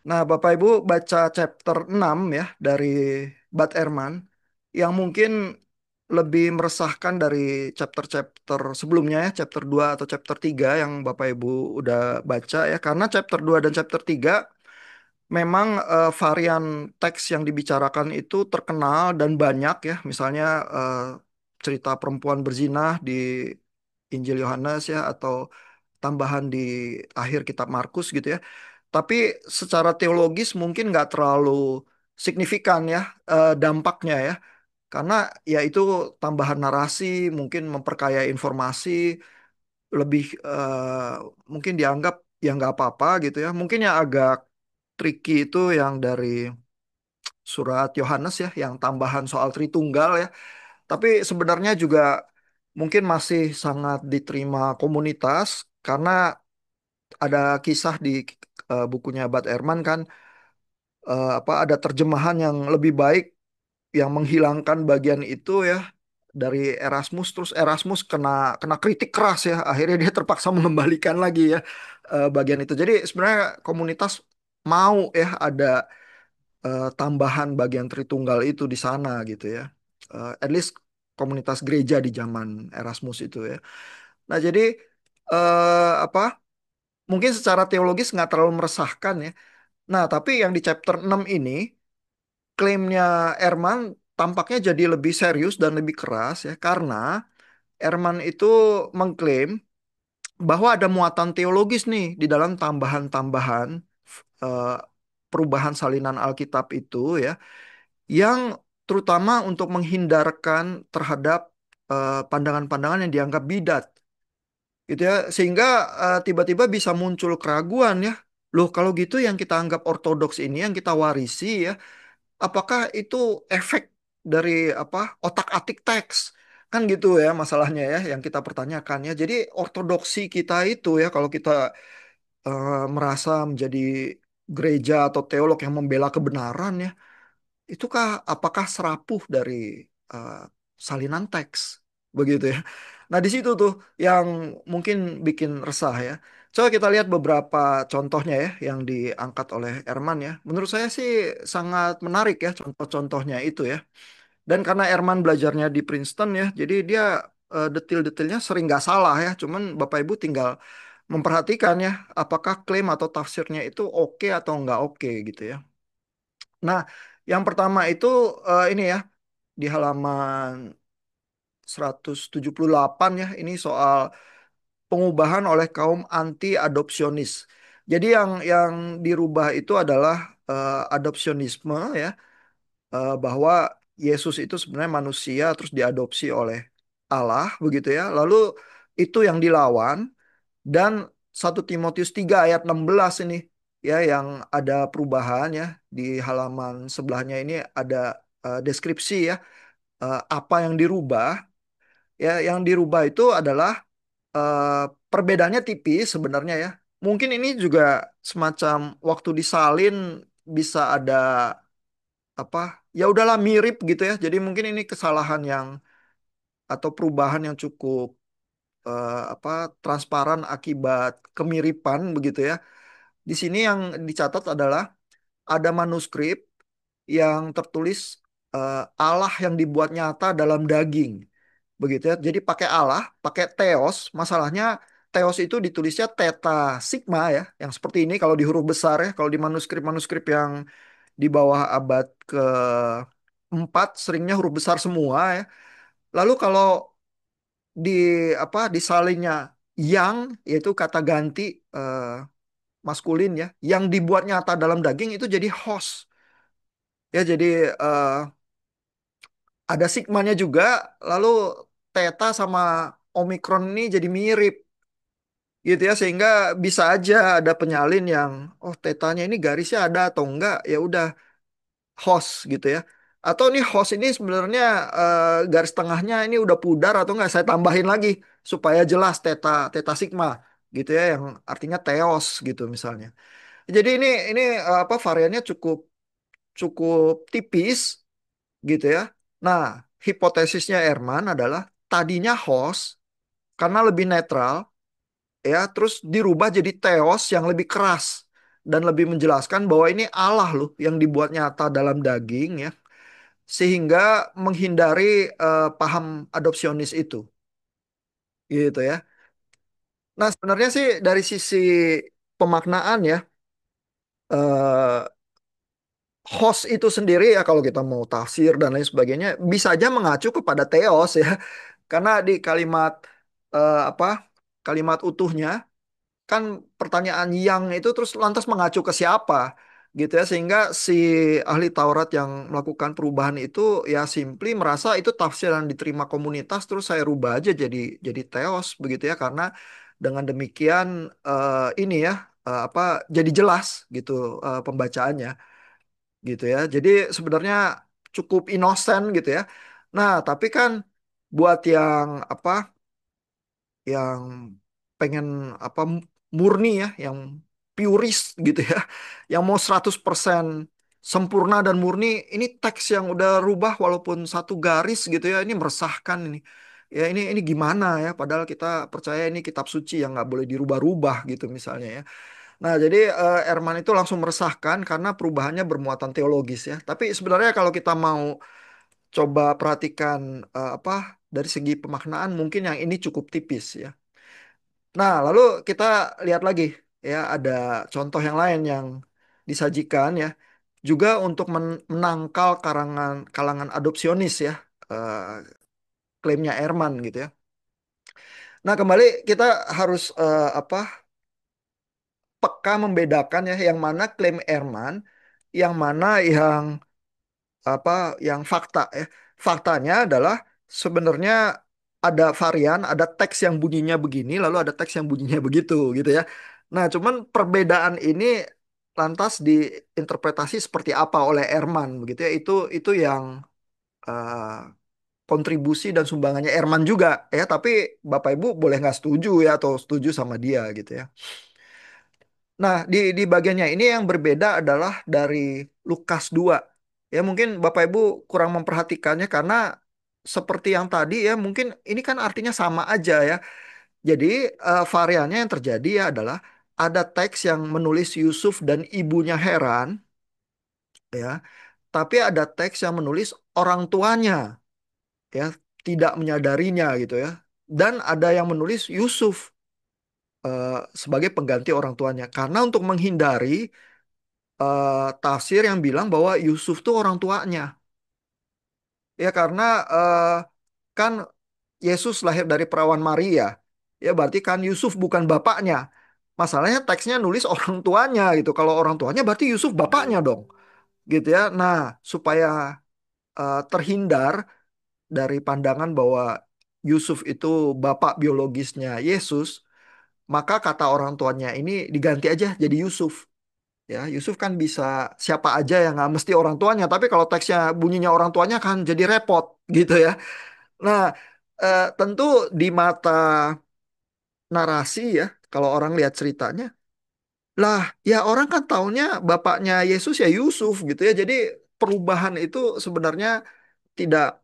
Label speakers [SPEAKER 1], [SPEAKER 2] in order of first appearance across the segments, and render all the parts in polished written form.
[SPEAKER 1] Nah, Bapak Ibu baca chapter 6 ya dari Bud Ehrman yang mungkin lebih meresahkan dari chapter-chapter sebelumnya ya, chapter 2 atau chapter 3 yang Bapak Ibu udah baca ya. Karena chapter 2 dan chapter 3 memang varian teks yang dibicarakan itu terkenal dan banyak ya. Misalnya cerita perempuan berzinah di Injil Yohanes ya atau tambahan di akhir kitab Markus gitu ya. Tapi secara teologis mungkin nggak terlalu signifikan ya dampaknya ya. Karena ya itu tambahan narasi, mungkin memperkaya informasi, lebih mungkin dianggap ya nggak apa-apa gitu ya. Mungkin yang agak tricky itu yang dari surat Yohanes ya, yang tambahan soal Tritunggal ya. Tapi sebenarnya juga mungkin masih sangat diterima komunitas karena ada kisah di bukunya Bud Ehrman kan apa ada terjemahan yang lebih baik yang menghilangkan bagian itu ya dari Erasmus, terus Erasmus kena kena kritik keras ya, akhirnya dia terpaksa mengembalikan lagi ya bagian itu. Jadi sebenarnya komunitas mau ya ada tambahan bagian Tritunggal itu di sana gitu ya. At least komunitas gereja di zaman Erasmus itu ya. Nah, jadi apa? Mungkin secara teologis nggak terlalu meresahkan ya. Nah, tapi yang di chapter 6 ini klaimnya Erman tampaknya jadi lebih serius dan lebih keras ya karena Erman itu mengklaim bahwa ada muatan teologis nih di dalam tambahan-tambahan eh, perubahan salinan Alkitab itu ya yang terutama untuk menghindarkan terhadap pandangan-pandangan yang dianggap bidat gitu ya sehingga tiba-tiba bisa muncul keraguan ya loh kalau gitu yang kita anggap ortodoks ini yang kita warisi ya apakah itu efek dari apa otak-atik teks kan gitu ya masalahnya ya yang kita pertanyakan ya jadi ortodoksi kita itu ya kalau kita merasa menjadi gereja atau teolog yang membela kebenaran ya itukah apakah serapuh dari eh, salinan teks begitu ya. Nah, di situ tuh yang mungkin bikin resah ya. Coba kita lihat beberapa contohnya ya yang diangkat oleh Erman ya. Menurut saya sih sangat menarik ya contoh-contohnya itu ya. Dan karena Erman belajarnya di Princeton ya, jadi dia detil-detilnya sering nggak salah ya. Cuman Bapak Ibu tinggal memperhatikan ya, apakah klaim atau tafsirnya itu oke atau nggak oke gitu ya. Nah, yang pertama itu ini ya di halaman 178 ya ini soal pengubahan oleh kaum anti-adopsionis. Jadi yang dirubah itu adalah adopsionisme ya bahwa Yesus itu sebenarnya manusia terus diadopsi oleh Allah begitu ya. Lalu itu yang dilawan dan 1 Timotius 3 ayat 16 ini ya yang ada perubahan ya di halaman sebelahnya ini ada deskripsi ya apa yang dirubah ya yang dirubah itu adalah eh, perbedaannya tipis sebenarnya ya mungkin ini juga semacam waktu disalin bisa ada apa ya udahlah mirip gitu ya jadi mungkin ini kesalahan yang atau perubahan yang cukup apa transparan akibat kemiripan begitu ya di sini yang dicatat adalah ada manuskrip yang tertulis Allah yang dibuat nyata dalam daging. Begitu ya. Jadi pakai Allah, pakai theos. Masalahnya theos itu ditulisnya theta sigma ya, yang seperti ini kalau di huruf besar ya. Kalau di manuskrip-manuskrip yang di bawah abad ke-4 seringnya huruf besar semua ya. Lalu kalau di apa disalinnya yang yaitu kata ganti eh, maskulin ya, yang dibuat nyata dalam daging itu jadi host. Ya jadi eh, ada sigmanya juga, lalu theta sama omikron ini jadi mirip gitu ya sehingga bisa aja ada penyalin yang oh tetanya ini garisnya ada atau enggak ya udah host gitu ya. Atau nih host ini sebenarnya garis tengahnya ini udah pudar atau enggak saya tambahin lagi supaya jelas theta theta sigma gitu ya yang artinya theos gitu misalnya. Jadi ini apa variannya cukup cukup tipis gitu ya. Nah, hipotesisnya Erman adalah tadinya host karena lebih netral ya, terus dirubah jadi theos yang lebih keras. dan lebih menjelaskan bahwa ini Allah loh yang dibuat nyata dalam daging ya, sehingga menghindari paham adopsionis itu, gitu ya. Nah, sebenarnya sih dari sisi pemaknaan ya, eh, host itu sendiri ya kalau kita mau tafsir dan lain sebagainya bisa aja mengacu kepada theos ya, karena di kalimat apa kalimat utuhnya kan pertanyaan yang itu terus lantas mengacu ke siapa gitu ya, sehingga si ahli Taurat yang melakukan perubahan itu ya simply merasa itu tafsir yang diterima komunitas terus saya rubah aja jadi teos begitu ya, karena dengan demikian ini ya apa jadi jelas gitu pembacaannya gitu ya, jadi sebenarnya cukup inosen gitu ya. Nah tapi kan buat yang apa yang pengen apa murni ya, yang puris gitu ya, yang mau 100% sempurna dan murni, ini teks yang udah rubah walaupun satu garis gitu ya, ini meresahkan ini. Ya ini gimana ya, padahal kita percaya ini kitab suci yang nggak boleh dirubah-rubah gitu misalnya ya. Nah, jadi Erman itu langsung meresahkan karena perubahannya bermuatan teologis ya. Tapi sebenarnya kalau kita mau coba perhatikan apa dari segi pemaknaan mungkin yang ini cukup tipis ya. Nah, lalu kita lihat lagi ya, ada contoh yang lain yang disajikan ya, juga untuk menangkal kalangan adopsionis ya, eh, klaimnya Erman gitu ya. Nah, kembali kita harus apa peka membedakan ya, yang mana klaim Erman, yang mana yang apa yang fakta ya. Faktanya adalah sebenarnya ada varian, ada teks yang bunyinya begini, lalu ada teks yang bunyinya begitu gitu ya. Nah, cuman perbedaan ini lantas diinterpretasi seperti apa oleh Erman begitu ya. Itu yang eh, kontribusi dan sumbangannya Erman juga ya. Tapi Bapak Ibu boleh nggak setuju ya atau setuju sama dia gitu ya. Nah, di bagiannya ini yang berbeda adalah dari Lukas 2. Ya, mungkin Bapak Ibu kurang memperhatikannya karena seperti yang tadi ya, mungkin ini kan artinya sama aja ya. Jadi, variannya yang terjadi ya adalah ada teks yang menulis Yusuf dan ibunya heran ya, tapi ada teks yang menulis orang tuanya ya tidak menyadarinya gitu ya. Dan ada yang menulis Yusuf sebagai pengganti orang tuanya karena untuk menghindari tafsir yang bilang bahwa Yusuf tuh orang tuanya. Ya karena kan Yesus lahir dari perawan Maria. Ya berarti kan Yusuf bukan bapaknya. Masalahnya teksnya nulis orang tuanya gitu. Kalau orang tuanya berarti Yusuf bapaknya dong. Gitu ya. Nah, supaya terhindar dari pandangan bahwa Yusuf itu bapak biologisnya Yesus, maka kata orang tuanya ini diganti aja jadi Yusuf. Ya, Yusuf kan bisa siapa aja yang nggak mesti orang tuanya, tapi kalau teksnya bunyinya orang tuanya kan jadi repot gitu ya. Nah, tentu di mata narasi ya, kalau orang lihat ceritanya, lah ya orang kan taunya bapaknya Yesus ya Yusuf gitu ya. Jadi perubahan itu sebenarnya tidak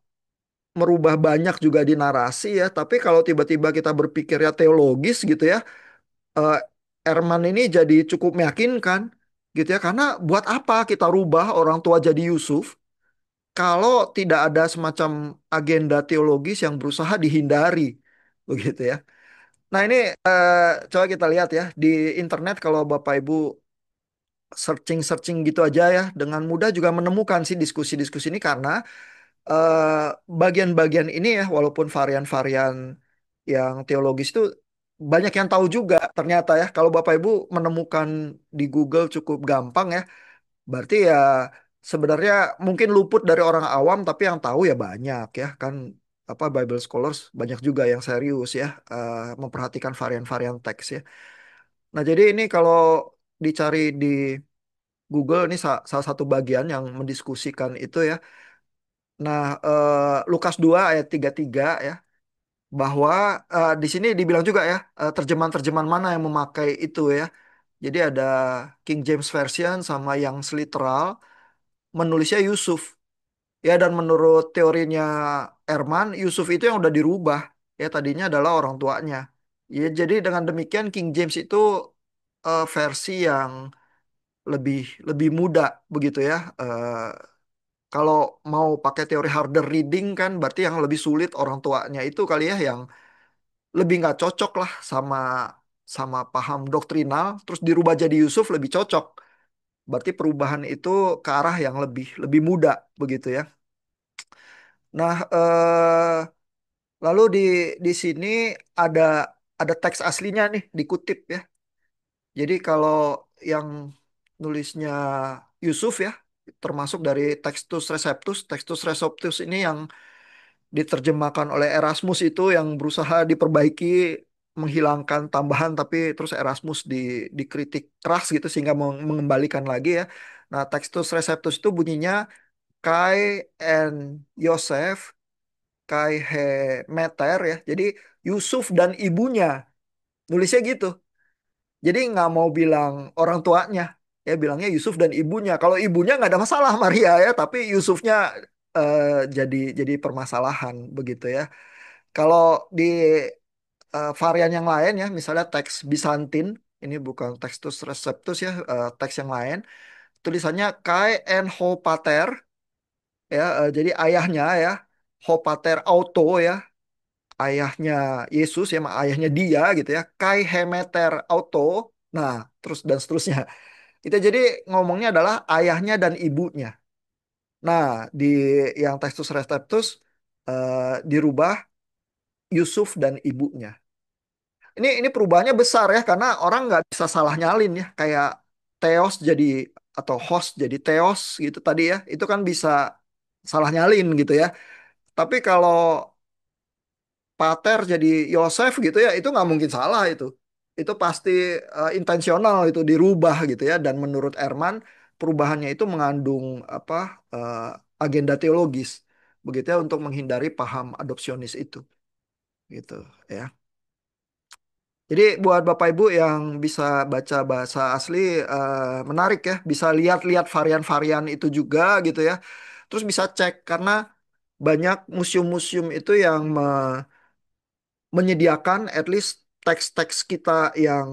[SPEAKER 1] merubah banyak juga di narasi ya, tapi kalau tiba-tiba kita berpikirnya teologis gitu ya, eh, Erman ini jadi cukup meyakinkan gitu ya, karena buat apa kita rubah orang tua jadi Yusuf kalau tidak ada semacam agenda teologis yang berusaha dihindari begitu ya. Nah ini coba kita lihat ya di internet, kalau Bapak Ibu searching-searching gitu aja ya dengan mudah juga menemukan sih diskusi-diskusi ini, karena bagian-bagian ini ya walaupun varian-varian yang teologis itu banyak yang tahu juga ternyata ya, kalau Bapak Ibu menemukan di Google cukup gampang ya, berarti ya sebenarnya mungkin luput dari orang awam tapi yang tahu ya banyak ya kan, apa Bible scholars banyak juga yang serius ya memperhatikan varian-varian teks ya. Nah, jadi ini kalau dicari di Google ini salah satu bagian yang mendiskusikan itu ya. Nah, Lukas 2 ayat 33 ya, bahwa di sini dibilang juga ya terjemahan-terjemahan mana yang memakai itu ya. Jadi ada King James Version sama yang literal menulisnya Yusuf. Ya, dan menurut teorinya Erman, Yusuf itu yang udah dirubah. Ya, tadinya adalah orang tuanya. Ya, jadi dengan demikian King James itu versi yang lebih lebih muda begitu ya. Kalau mau pakai teori harder reading kan berarti yang lebih sulit orang tuanya itu kali ya yang lebih nggak cocok lah sama sama paham doktrinal terus dirubah jadi Yusuf lebih cocok. Berarti perubahan itu ke arah yang lebih lebih muda begitu ya. Nah, lalu di sini ada ada teks aslinya nih dikutip ya. Jadi kalau yang nulisnya Yusuf ya, termasuk dari Textus Receptus. Textus Receptus ini yang diterjemahkan oleh Erasmus itu yang berusaha diperbaiki, menghilangkan tambahan, tapi terus Erasmus dikritik keras gitu sehingga mengembalikan lagi ya. Nah, Textus Receptus itu bunyinya Kai and Yosef, Kai he Meter ya. Jadi Yusuf dan ibunya nulisnya gitu. Jadi nggak mau bilang orang tuanya, ya bilangnya Yusuf dan ibunya. Kalau ibunya nggak ada masalah Maria ya, tapi Yusufnya eh, jadi permasalahan begitu ya. Kalau di varian yang lain ya, misalnya teks Bizantin, ini bukan Textus Receptus ya, teks yang lain, tulisannya Kai en Ho Pater ya, jadi ayahnya ya, Ho Pater Auto ya, ayahnya Yesus ya, ayahnya dia gitu ya, Kai Hemeter Auto, nah terus dan seterusnya. Itu jadi ngomongnya adalah ayahnya dan ibunya. Nah, di yang Textus Receptus dirubah Yusuf dan ibunya. Ini perubahannya besar ya karena orang nggak bisa salah nyalin ya kayak Theos jadi atau host jadi Theos gitu tadi ya itu kan bisa salah nyalin gitu ya. Tapi kalau Pater jadi Yosef gitu ya itu nggak mungkin salah itu. Itu pasti intensional itu dirubah gitu ya dan menurut Erman perubahannya itu mengandung apa eh, agenda teologis begitu ya untuk menghindari paham adopsionis itu gitu ya. Jadi buat Bapak Ibu yang bisa baca bahasa asli menarik ya, bisa lihat-lihat varian-varian itu juga gitu ya. Terus bisa cek karena banyak museum-museum itu yang menyediakan at least teks-teks kita yang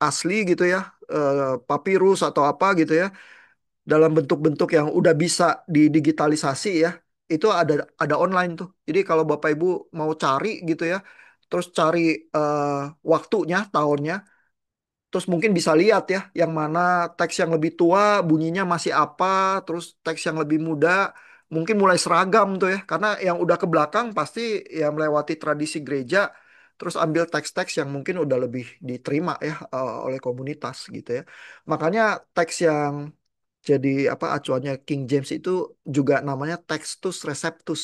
[SPEAKER 1] asli gitu ya, papirus atau apa gitu ya, dalam bentuk-bentuk yang udah bisa didigitalisasi ya. Itu ada online tuh. Jadi kalau Bapak Ibu mau cari gitu ya, terus cari waktunya, tahunnya. Terus mungkin bisa lihat ya, yang mana teks yang lebih tua bunyinya masih apa, terus teks yang lebih muda mungkin mulai seragam tuh ya, karena yang udah ke belakang pasti ya melewati tradisi gereja, terus ambil teks-teks yang mungkin udah lebih diterima ya oleh komunitas gitu ya. Makanya teks yang jadi apa acuannya King James itu juga namanya Textus Receptus.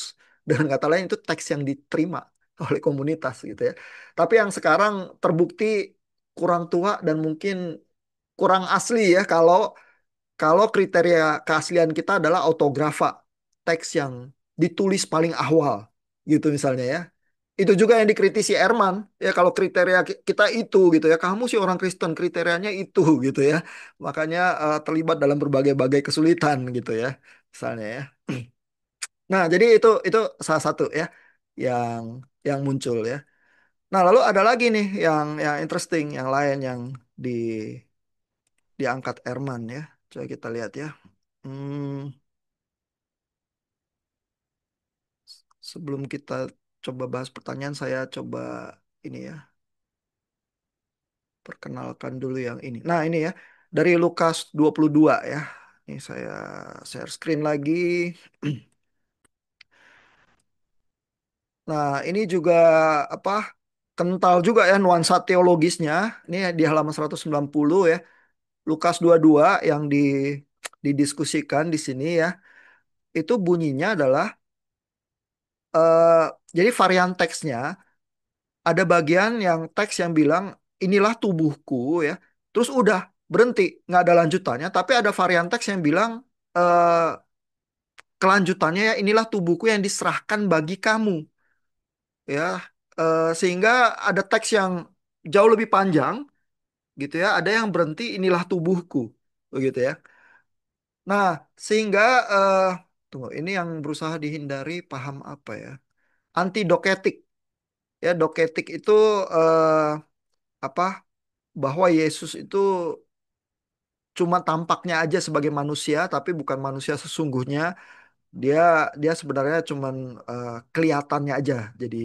[SPEAKER 1] Dengan kata lain itu teks yang diterima oleh komunitas gitu ya. Tapi yang sekarang terbukti kurang tua dan mungkin kurang asli ya kalau kalau kriteria keaslian kita adalah autografa, teks yang ditulis paling awal gitu misalnya ya. Itu juga yang dikritisi Erman ya kalau kriteria kita itu gitu ya. Kamu sih orang Kristen kriterianya itu gitu ya. Makanya terlibat dalam berbagai-bagai kesulitan gitu ya. Misalnya ya. Nah, jadi itu salah satu ya yang yang muncul ya. Nah, lalu ada lagi nih yang interesting, yang lain yang di diangkat Erman ya. Coba kita lihat ya. Hmm, sebelum kita coba bahas pertanyaan, saya coba ini ya, perkenalkan dulu yang ini. Nah, ini ya, dari Lukas 22 ya. Ini saya share screen lagi. Nah, ini juga apa? Kental juga ya nuansa teologisnya. Ini di halaman 190 ya. Lukas 22 yang didiskusikan di sini ya. Itu bunyinya adalah eh, jadi varian teksnya ada bagian yang teks yang bilang inilah tubuhku ya. Terus udah berhenti, nggak ada lanjutannya. Tapi ada varian teks yang bilang eh, kelanjutannya ya inilah tubuhku yang diserahkan bagi kamu ya. Sehingga ada teks yang jauh lebih panjang gitu ya. Ada yang berhenti inilah tubuhku begitu ya. Nah, sehingga tunggu ini yang berusaha dihindari paham apa ya? Anti doketik. Ya, doketik itu apa? Bahwa Yesus itu cuma tampaknya aja sebagai manusia, tapi bukan manusia sesungguhnya. Dia dia sebenarnya cuman kelihatannya aja jadi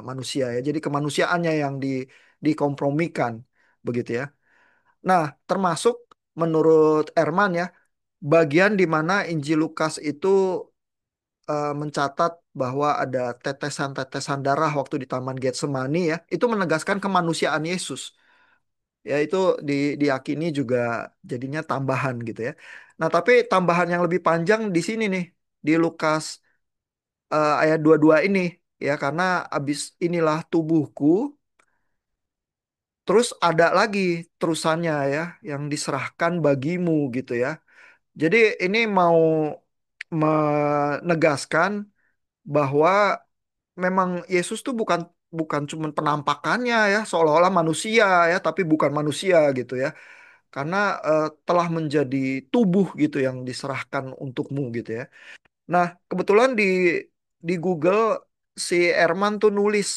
[SPEAKER 1] manusia ya. Jadi kemanusiaannya yang dikompromikan begitu ya. Nah, termasuk menurut Erman ya, bagian di mana Injil Lukas itu mencatat bahwa ada tetesan-tetesan darah waktu di Taman Getsemani ya, itu menegaskan kemanusiaan Yesus. Ya itu diyakini juga jadinya tambahan gitu ya. Nah, tapi tambahan yang lebih panjang di sini nih di Lukas ayat 22 ini ya, karena abis inilah tubuhku, terus ada lagi terusannya ya yang diserahkan bagimu gitu ya. Jadi ini mau menegaskan bahwa memang Yesus tuh bukan bukan cuma penampakannya ya, seolah-olah manusia ya, tapi bukan manusia gitu ya. Karena telah menjadi tubuh gitu yang diserahkan untukmu gitu ya. Nah, kebetulan di Google si Erman tuh nulis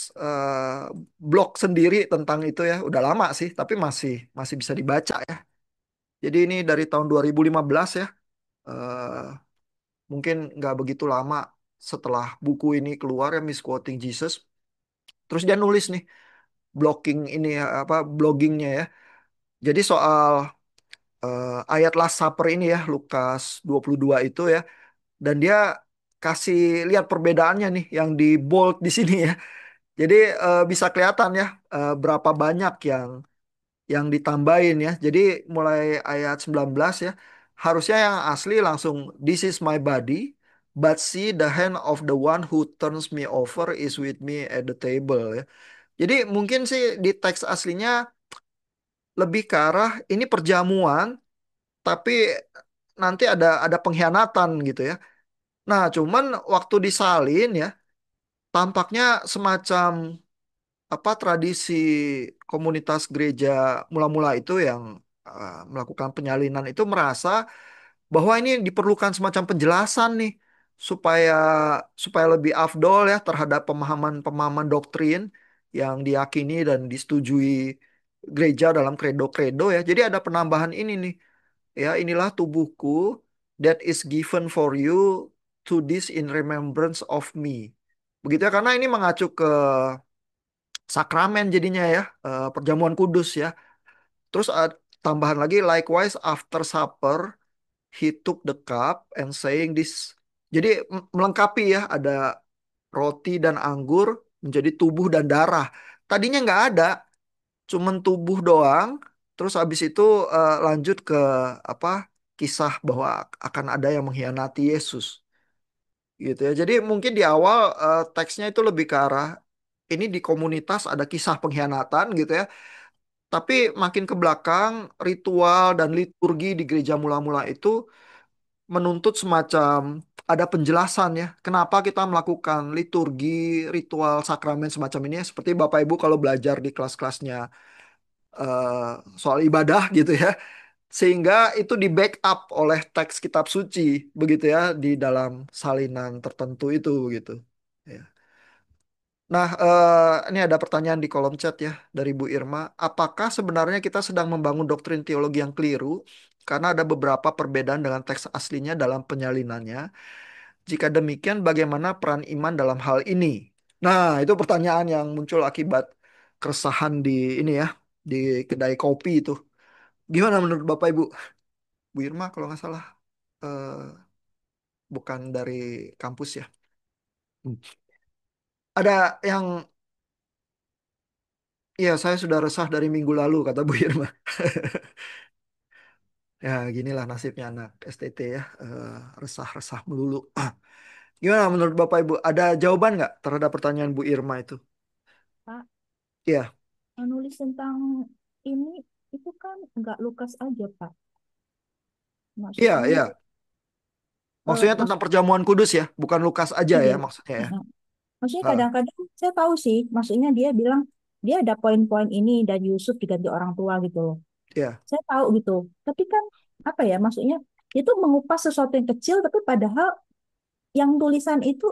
[SPEAKER 1] blog sendiri tentang itu ya. Udah lama sih, tapi masih masih bisa dibaca ya. Jadi ini dari tahun 2015 ya. Eh, Mungkin nggak begitu lama setelah buku ini keluar ya, Misquoting Jesus. Terus dia nulis nih blogging ini ya, apa bloggingnya ya. Jadi soal ayat Last Supper ini ya, Lukas 22 itu ya. Dan dia kasih lihat perbedaannya nih yang di bold di sini ya. Jadi bisa kelihatan ya berapa banyak yang ditambahin ya. Jadi mulai ayat 19 ya. Harusnya yang asli langsung this is my body, but see the hand of the one who turns me over is with me at the table ya. Jadi mungkin sih di teks aslinya lebih ke arah ini perjamuan tapi nanti ada pengkhianatan gitu ya. Nah, cuman waktu disalin ya tampaknya semacam apa tradisi komunitas gereja mula-mula itu yang melakukan penyalinan itu merasa bahwa ini diperlukan semacam penjelasan nih supaya supaya lebih afdol ya terhadap pemahaman-pemahaman doktrin yang diyakini dan disetujui gereja dalam kredo-kredo ya. Jadi ada penambahan ini nih ya, inilah tubuhku that is given for you, to this in remembrance of me. Begitu ya, karena ini mengacu ke sakramen jadinya ya, perjamuan kudus ya. Terus tambahan lagi, likewise after supper he took the cup and saying this. Jadi melengkapi ya, ada roti dan anggur menjadi tubuh dan darah. Tadinya nggak ada, cuman tubuh doang. Terus habis itu lanjut ke apa? Kisah bahwa akan ada yang mengkhianati Yesus gitu ya. Jadi mungkin di awal teksnya itu lebih ke arah ini di komunitas ada kisah pengkhianatan gitu ya. Tapi makin ke belakang ritual dan liturgi di gereja mula-mula itu menuntut semacam ada penjelasan ya. Kenapa kita melakukan liturgi, ritual, sakramen semacam ini ya. Seperti Bapak Ibu kalau belajar di kelas-kelasnya soal ibadah gitu ya. Sehingga itu di backup oleh teks kitab suci begitu ya di dalam salinan tertentu itu gitu. Ya. Nah, ini ada pertanyaan di kolom chat ya dari Bu Irma. Apakah sebenarnya kita sedang membangun doktrin teologi yang keliru karena ada beberapa perbedaan dengan teks aslinya dalam penyalinannya? Jika demikian, bagaimana peran iman dalam hal ini? Nah, itu pertanyaan yang muncul akibat keresahan di ini ya, di kedai kopi itu. Gimana menurut Bapak Ibu? Bu Irma kalau nggak salah eh, bukan dari kampus ya. Hmm. Ada yang ya saya sudah resah dari minggu lalu kata Bu Irma. Ya ginilah nasibnya anak STT ya, resah-resah melulu. Gimana menurut Bapak Ibu? Ada jawaban nggak terhadap pertanyaan Bu Irma itu?
[SPEAKER 2] Pak,
[SPEAKER 1] Iya,
[SPEAKER 2] nulis tentang ini itu kan nggak Lukas aja, Pak.
[SPEAKER 1] iya,
[SPEAKER 2] Maksudnya,
[SPEAKER 1] iya. Maksudnya tentang
[SPEAKER 2] maksud,
[SPEAKER 1] perjamuan kudus ya, bukan Lukas aja
[SPEAKER 2] iya.
[SPEAKER 1] ya maksudnya ya.
[SPEAKER 2] Heeh. Maksudnya
[SPEAKER 1] Ah,
[SPEAKER 2] kadang-kadang saya tahu sih, maksudnya dia bilang dia ada poin-poin ini dan Yusuf diganti orang tua gitu loh.
[SPEAKER 1] iya,
[SPEAKER 2] Saya tahu gitu. Tapi kan apa ya, maksudnya itu mengupas sesuatu yang kecil, tapi padahal yang tulisan itu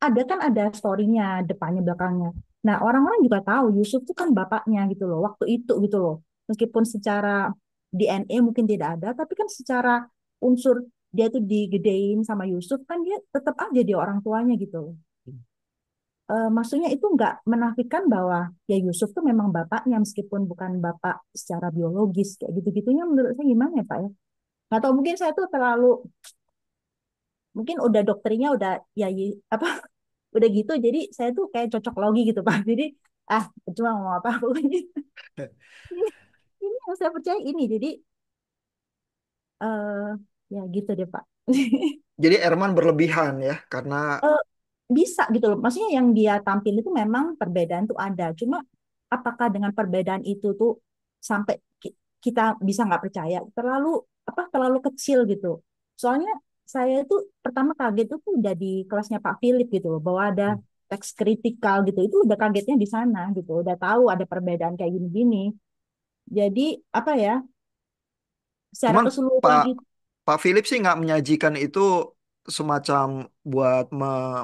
[SPEAKER 2] ada kan ada story-nya, depannya, belakangnya. Nah, orang-orang juga tahu Yusuf itu kan bapaknya gitu loh, waktu itu gitu loh. Meskipun secara DNA mungkin tidak ada, tapi kan secara unsur dia tuh digedein sama Yusuf kan dia tetap aja dia orang tuanya gitu. Maksudnya itu nggak menafikan bahwa ya Yusuf tuh memang bapaknya meskipun bukan bapak secara biologis kayak gitu-gitunya menurut saya gimana ya Pak ya? Nggak tahu mungkin saya tuh terlalu mungkin udah dokternya udah ya apa udah gitu jadi saya tuh kayak cocok logi gitu Pak. Jadi ah cuma ngomong apa pokoknya ini yang saya percaya ini jadi eh ya gitu deh Pak.
[SPEAKER 1] Jadi Erman berlebihan ya, karena
[SPEAKER 2] Eh, bisa gitu loh. Maksudnya yang dia tampil itu memang perbedaan tuh ada. Cuma apakah dengan perbedaan itu tuh sampai kita bisa nggak percaya? Terlalu apa? Terlalu kecil gitu. Soalnya saya itu pertama kaget itu tuh udah di kelasnya Pak Philip gitu loh, bahwa ada teks kritikal gitu. Itu udah kagetnya di sana gitu. Udah tahu ada perbedaan kayak gini-gini. Jadi apa ya? Secara
[SPEAKER 1] cuman Pak
[SPEAKER 2] keseluruhan itu
[SPEAKER 1] Pak Philip sih nggak menyajikan itu semacam buat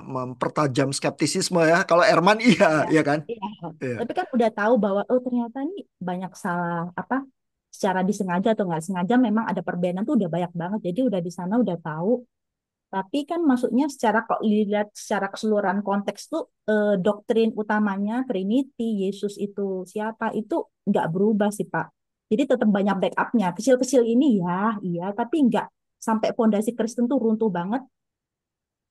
[SPEAKER 1] mempertajam skeptisisme ya. Kalau Erman iya,
[SPEAKER 2] ya,
[SPEAKER 1] ya kan?
[SPEAKER 2] iya.
[SPEAKER 1] Iya.
[SPEAKER 2] Tapi kan udah tahu bahwa oh ternyata ini banyak salah apa secara disengaja atau nggak sengaja memang ada perbedaan tuh udah banyak banget. Jadi udah di sana udah tahu. Tapi kan maksudnya secara kok dilihat secara keseluruhan konteks tuh doktrin utamanya Trinity, Yesus itu siapa itu nggak berubah sih Pak. Jadi tetap banyak backupnya. Kecil-kecil ini ya, iya. Tapi nggak sampai fondasi Kristen tuh runtuh banget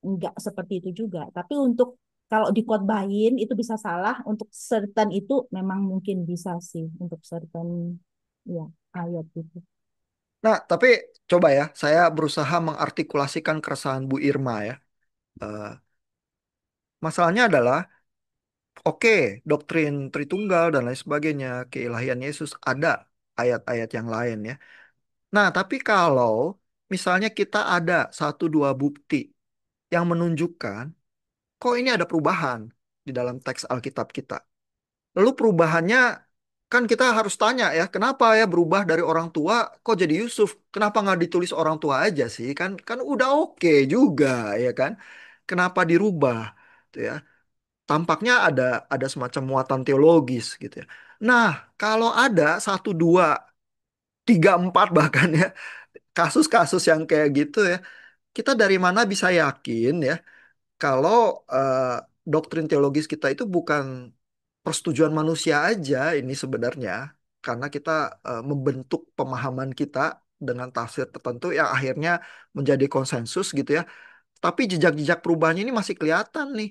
[SPEAKER 2] nggak seperti itu juga. Tapi untuk kalau dikotbahin itu bisa salah, untuk certain itu memang mungkin bisa sih untuk certain ya ayat itu.
[SPEAKER 1] Nah, tapi coba ya, saya berusaha mengartikulasikan keresahan Bu Irma ya. Eh, Masalahnya adalah, oke, doktrin Tritunggal dan lain sebagainya, keilahian Yesus ada ayat-ayat yang lain ya. Nah, tapi kalau misalnya kita ada satu dua bukti yang menunjukkan kok ini ada perubahan di dalam teks Alkitab kita. Lalu perubahannya kan kita harus tanya ya, kenapa ya berubah dari orang tua kok jadi Yusuf? Kenapa nggak ditulis orang tua aja sih? Kan kan udah oke juga ya kan? Kenapa dirubah? Tuh ya. Tampaknya ada semacam muatan teologis gitu ya. Nah, kalau ada satu dua tiga empat bahkan ya kasus-kasus yang kayak gitu ya, kita dari mana bisa yakin ya kalau eh, doktrin teologis kita itu bukan persetujuan manusia aja ini sebenarnya karena kita membentuk pemahaman kita dengan tafsir tertentu yang akhirnya menjadi konsensus gitu ya. Tapi jejak-jejak perubahannya ini masih kelihatan nih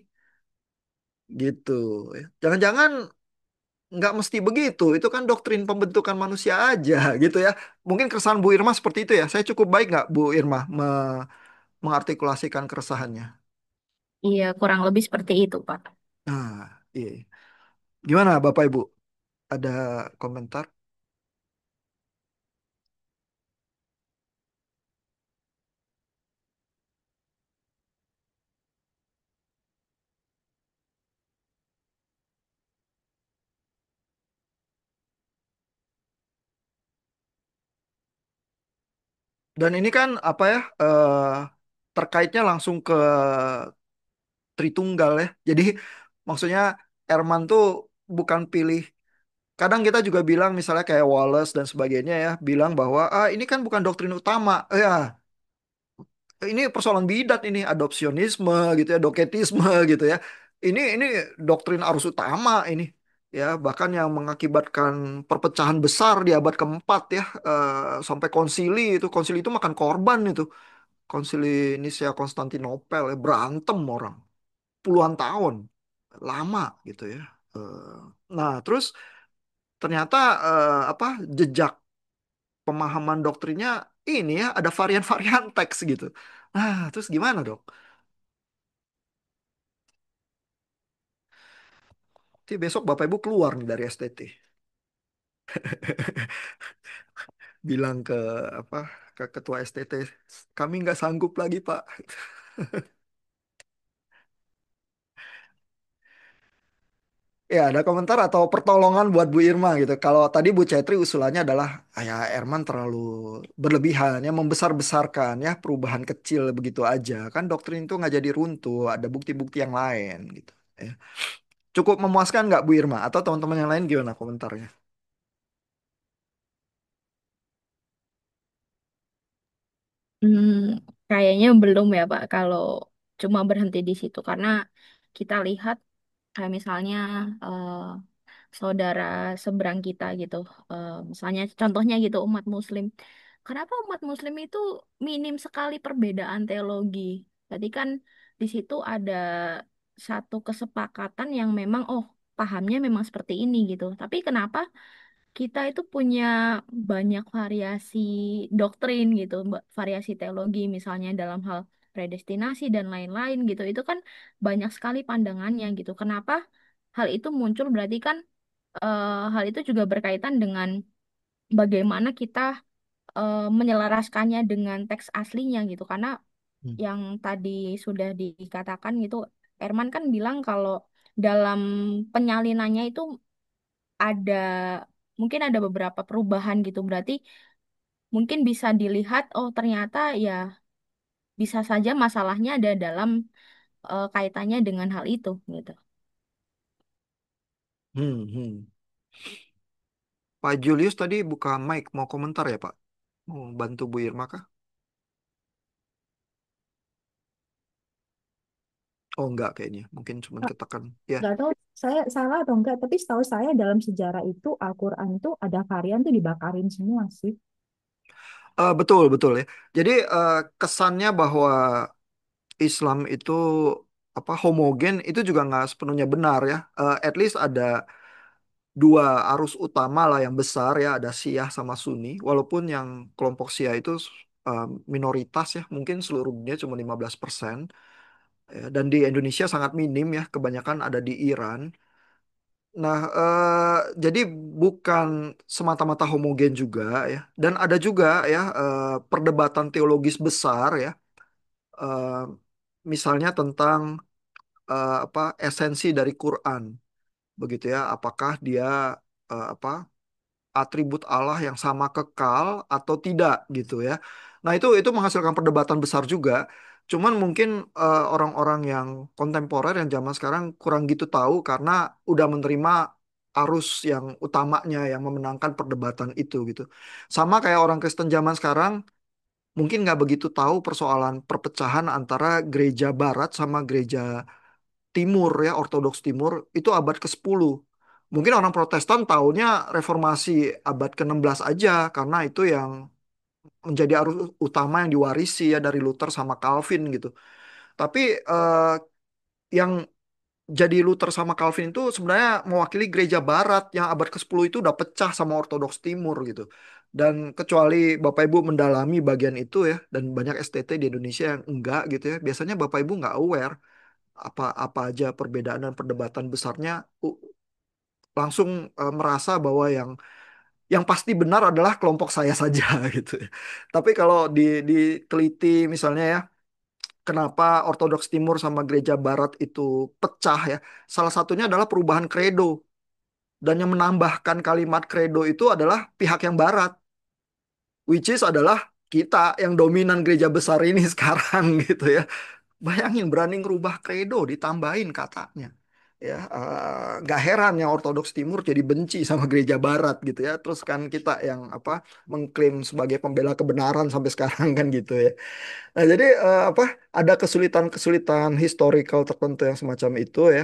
[SPEAKER 1] gitu ya. Jangan-jangan nggak mesti begitu. Itu kan doktrin pembentukan manusia aja gitu ya. Mungkin keresahan Bu Irma seperti itu ya. Saya cukup baik nggak Bu Irma mengartikulasikan keresahannya?
[SPEAKER 3] Iya, kurang lebih seperti itu, Pak.
[SPEAKER 1] Nah, iya. Gimana Bapak Ibu? Ada komentar? Dan ini kan apa ya? Terkaitnya langsung ke Tritunggal ya. Jadi maksudnya Erman tuh bukan pilih. Kadang kita juga bilang misalnya kayak Wallace dan sebagainya ya, bilang bahwa ini kan bukan doktrin utama. Ya, ini persoalan bidat ini adopsionisme gitu ya, doketisme gitu ya. Ini doktrin arus utama ini ya, bahkan yang mengakibatkan perpecahan besar di abad keempat ya, sampai konsili itu makan korban itu. Konsili Nicea Konstantinopel ya, berantem orang puluhan tahun, lama gitu ya. Eh, nah, terus ternyata apa jejak pemahaman doktrinnya ini ya ada varian-varian teks gitu. Nah, terus gimana dok? Nanti besok Bapak Ibu keluar nih dari STT. Bilang ke apa ke ketua STT, kami nggak sanggup lagi Pak. Ya, ada komentar atau pertolongan buat Bu Irma gitu. Kalau tadi Bu Cetri usulannya adalah ya Erman terlalu berlebihan ya membesar-besarkan ya perubahan kecil begitu aja. Kan doktrin itu nggak jadi runtuh, ada bukti-bukti yang lain gitu. Ya. Cukup memuaskan nggak Bu Irma? Atau teman-teman yang lain gimana komentarnya?
[SPEAKER 3] Hmm, kayaknya belum ya Pak kalau cuma berhenti di situ karena kita lihat kayak misalnya eh, saudara seberang kita gitu. Misalnya contohnya gitu umat Muslim. Kenapa umat Muslim itu minim sekali perbedaan teologi? Tadi kan di situ ada satu kesepakatan yang memang oh pahamnya memang seperti ini gitu. Tapi kenapa kita itu punya banyak variasi doktrin gitu, variasi teologi misalnya dalam hal predestinasi dan lain-lain gitu. Itu kan banyak sekali pandangannya gitu. Kenapa hal itu muncul berarti kan hal itu juga berkaitan dengan bagaimana kita menyelaraskannya dengan teks aslinya gitu. Karena
[SPEAKER 1] Hmm.
[SPEAKER 3] yang tadi sudah dikatakan gitu, Erman kan bilang kalau dalam penyalinannya itu ada mungkin ada beberapa perubahan gitu. Berarti mungkin bisa dilihat oh ternyata ya bisa saja masalahnya ada dalam kaitannya dengan hal itu gitu.
[SPEAKER 1] Hmm. Pak Julius tadi buka mic mau komentar ya Pak? Mau bantu Bu Irma kah? Oh enggak kayaknya, mungkin cuma ketekan. Ya,
[SPEAKER 2] Nggak tahu saya salah atau enggak, tapi setahu saya dalam sejarah itu Al-Quran itu ada varian tuh dibakarin semua sih.
[SPEAKER 1] betul betul ya. Jadi kesannya bahwa Islam itu apa homogen itu juga nggak sepenuhnya benar ya. At least ada dua arus utama lah yang besar ya, ada Syiah sama Sunni. Walaupun yang kelompok Syiah itu eh, minoritas ya, mungkin seluruh dunia cuma 15%. Ya, dan di Indonesia sangat minim ya, kebanyakan ada di Iran. Nah, jadi bukan semata-mata homogen juga ya, dan ada juga ya perdebatan teologis besar ya, eh, misalnya tentang apa esensi dari Quran, begitu ya, apakah dia apa atribut Allah yang sama kekal atau tidak gitu ya. Nah, itu menghasilkan perdebatan besar juga. Cuman mungkin orang-orang yang kontemporer yang zaman sekarang kurang gitu tahu karena udah menerima arus yang utamanya yang memenangkan perdebatan itu gitu. Sama kayak orang Kristen zaman sekarang mungkin nggak begitu tahu persoalan perpecahan antara gereja Barat sama gereja Timur ya, Ortodoks Timur itu abad ke-10. Mungkin orang Protestan taunya reformasi abad ke-16 aja karena itu yang menjadi arus utama yang diwarisi ya dari Luther sama Calvin gitu. Tapi yang jadi Luther sama Calvin itu sebenarnya mewakili gereja Barat yang abad ke-10 itu udah pecah sama Ortodoks Timur gitu. Dan kecuali Bapak Ibu mendalami bagian itu ya, dan banyak STT di Indonesia yang enggak gitu ya, biasanya Bapak Ibu nggak aware apa aja perbedaan dan perdebatan besarnya langsung merasa bahwa yang pasti benar adalah kelompok saya saja gitu ya. Tapi kalau diteliti misalnya ya kenapa Ortodoks Timur sama Gereja Barat itu pecah ya, salah satunya adalah perubahan kredo, dan yang menambahkan kalimat kredo itu adalah pihak yang Barat, which is adalah kita yang dominan gereja besar ini sekarang gitu ya. Bayangin berani ngerubah kredo ditambahin katanya. Ya, nggak heran yang Ortodoks Timur jadi benci sama gereja Barat gitu ya. Terus kan kita yang apa mengklaim sebagai pembela kebenaran sampai sekarang kan gitu ya. Nah, jadi apa ada kesulitan-kesulitan historical tertentu yang semacam itu ya.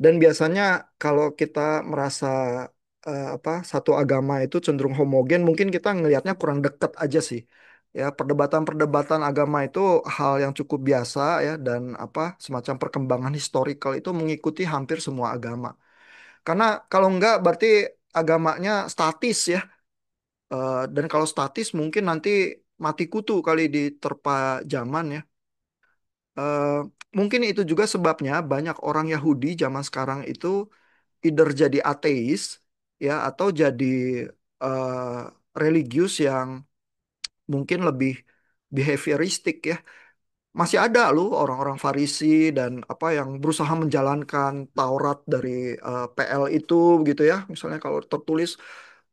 [SPEAKER 1] Dan biasanya kalau kita merasa apa satu agama itu cenderung homogen, mungkin kita ngelihatnya kurang dekat aja sih. Ya, perdebatan-perdebatan agama itu hal yang cukup biasa ya dan apa semacam perkembangan historical itu mengikuti hampir semua agama. Karena kalau enggak berarti agamanya statis ya. Dan kalau statis mungkin nanti mati kutu kali diterpa zaman ya. Eh, Mungkin itu juga sebabnya banyak orang Yahudi zaman sekarang itu either jadi ateis ya atau jadi religius yang mungkin lebih behavioristik ya. Masih ada loh orang-orang Farisi dan apa yang berusaha menjalankan Taurat dari PL itu gitu ya. Misalnya kalau tertulis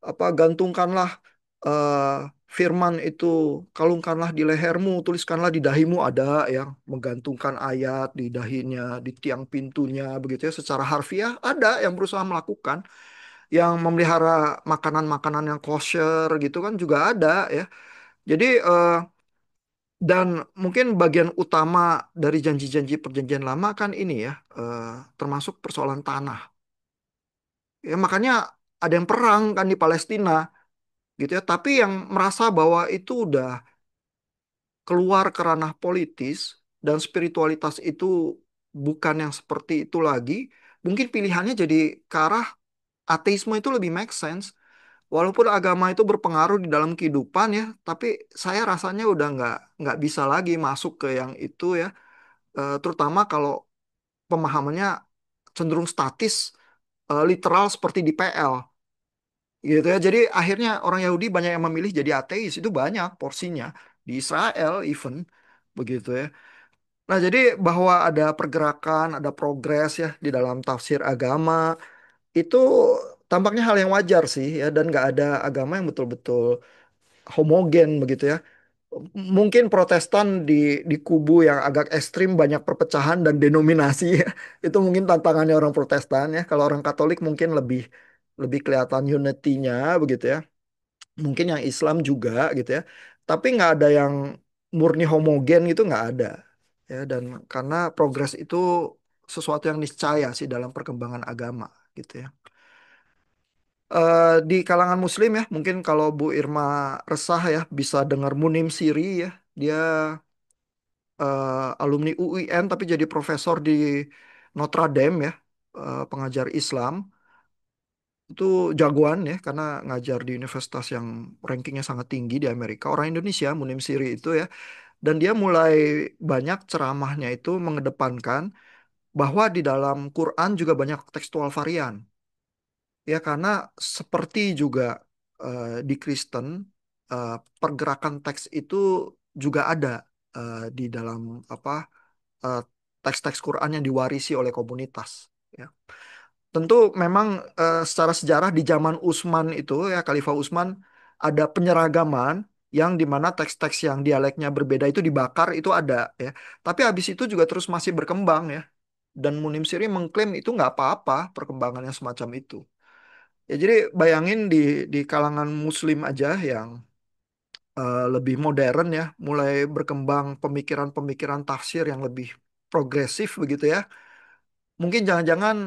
[SPEAKER 1] apa gantungkanlah firman itu, kalungkanlah di lehermu, tuliskanlah di dahimu, ada yang menggantungkan ayat di dahinya, di tiang pintunya begitu ya secara harfiah, ada yang berusaha melakukan, yang memelihara makanan-makanan yang kosher gitu kan juga ada ya. Jadi Dan mungkin bagian utama dari janji-janji perjanjian lama kan ini ya, termasuk persoalan tanah. Ya makanya ada yang perang kan di Palestina gitu ya. Tapi yang merasa bahwa itu udah keluar ke ranah politis dan spiritualitas itu bukan yang seperti itu lagi, mungkin pilihannya jadi ke arah ateisme itu lebih make sense. Walaupun agama itu berpengaruh di dalam kehidupan ya, tapi saya rasanya udah nggak bisa lagi masuk ke yang itu ya. Terutama kalau pemahamannya cenderung statis, literal seperti di PL gitu ya. Jadi akhirnya orang Yahudi banyak yang memilih jadi ateis, itu banyak porsinya di Israel even begitu ya. Nah, jadi bahwa ada pergerakan, ada progres ya di dalam tafsir agama itu tampaknya hal yang wajar sih ya, dan nggak ada agama yang betul-betul homogen begitu ya. Mungkin Protestan di kubu yang agak ekstrim banyak perpecahan dan denominasi ya. Itu mungkin tantangannya orang Protestan ya. Kalau orang Katolik mungkin lebih lebih kelihatan unity-nya begitu ya. Mungkin yang Islam juga gitu ya. Tapi nggak ada yang murni homogen gitu, nggak ada ya. Dan karena progres itu sesuatu yang niscaya sih dalam perkembangan agama gitu ya. Di kalangan Muslim ya, mungkin kalau Bu Irma resah ya bisa dengar Munim Siri ya. Dia alumni UIN tapi jadi profesor di Notre Dame ya, pengajar Islam. Itu jagoan ya karena ngajar di universitas yang rankingnya sangat tinggi di Amerika. Orang Indonesia, Munim Siri itu ya. Dan dia mulai banyak ceramahnya itu mengedepankan bahwa di dalam Quran juga banyak tekstual varian. Ya karena seperti juga di Kristen, eh, pergerakan teks itu juga ada di dalam apa eh, teks-teks Quran yang diwarisi oleh komunitas. Ya. Tentu memang secara sejarah di zaman Utsman itu ya Khalifah Utsman ada penyeragaman yang di mana teks-teks yang dialeknya berbeda itu dibakar itu ada ya. Tapi habis itu juga terus masih berkembang ya. Dan Munim Siri mengklaim itu nggak apa-apa perkembangannya semacam itu. Ya jadi bayangin di kalangan Muslim aja yang lebih modern ya, mulai berkembang pemikiran-pemikiran tafsir yang lebih progresif begitu ya. Mungkin jangan-jangan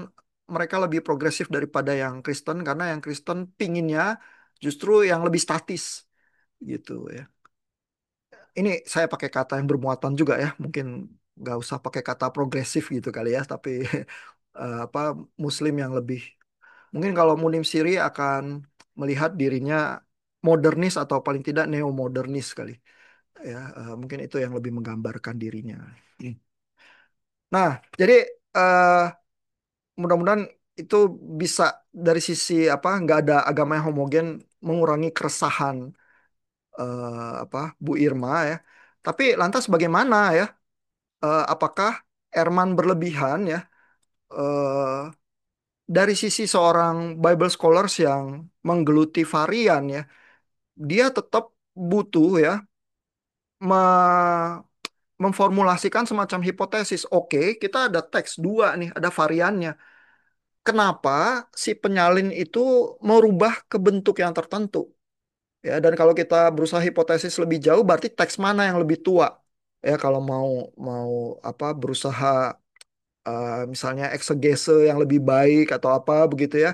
[SPEAKER 1] mereka lebih progresif daripada yang Kristen karena yang Kristen pinginnya justru yang lebih statis gitu ya. Ini saya pakai kata yang bermuatan juga ya, mungkin nggak usah pakai kata progresif gitu kali ya, tapi apa Muslim yang lebih mungkin kalau Munim Siri akan melihat dirinya modernis atau paling tidak neo-modernis kali ya, mungkin itu yang lebih menggambarkan dirinya. Hmm. Nah, jadi eh, mudah-mudahan itu bisa dari sisi apa nggak ada agama yang homogen mengurangi keresahan apa Bu Irma ya. Tapi lantas bagaimana ya? Apakah Erman berlebihan ya? eh, dari sisi seorang Bible scholars yang menggeluti varian ya, dia tetap butuh ya me- memformulasikan semacam hipotesis. Oke, kita ada teks dua nih, ada variannya. Kenapa si penyalin itu merubah ke bentuk yang tertentu? Ya, dan kalau kita berusaha hipotesis lebih jauh, berarti teks mana yang lebih tua? Ya, kalau mau mau apa berusaha misalnya eksegese yang lebih baik atau apa begitu ya.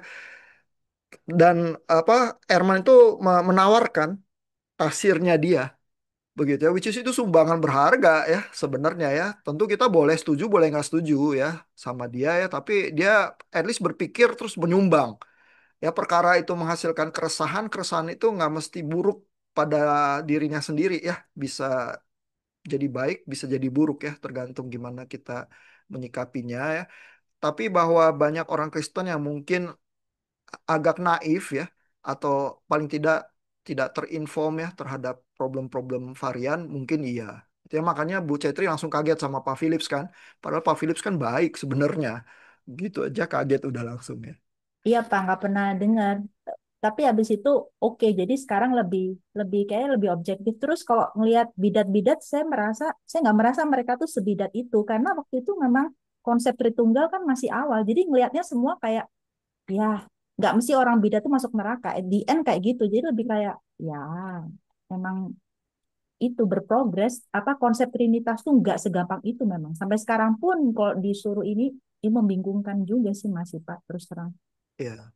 [SPEAKER 1] Dan apa Erman itu menawarkan tafsirnya dia begitu ya, which is itu sumbangan berharga ya sebenarnya ya. Tentu kita boleh setuju boleh nggak setuju ya sama dia ya, tapi dia at least berpikir terus menyumbang ya. Perkara itu menghasilkan keresahan, keresahan itu nggak mesti buruk pada dirinya sendiri ya, bisa jadi baik bisa jadi buruk ya tergantung gimana kita menyikapinya ya. Tapi bahwa banyak orang Kristen yang mungkin agak naif ya atau paling tidak tidak terinform ya terhadap problem-problem varian mungkin iya. Itu ya makanya Bu Cetri langsung kaget sama Pak Philips kan. Padahal Pak Philips kan baik sebenarnya. Gitu aja kaget udah langsung ya.
[SPEAKER 2] Iya Pak, nggak pernah dengar. Tapi habis itu oke, jadi sekarang lebih lebih kayak lebih objektif. Terus kalau ngelihat bidat-bidat, saya nggak merasa mereka tuh sebidat itu karena waktu itu memang konsep Tritunggal kan masih awal. Jadi ngelihatnya semua kayak ya nggak mesti orang bidat tuh masuk neraka. At the end kayak gitu. Jadi lebih kayak ya memang itu berprogres, apa konsep Trinitas tuh nggak segampang itu memang. Sampai sekarang pun kalau disuruh ini membingungkan juga sih masih Pak, terus terang.
[SPEAKER 1] Ya.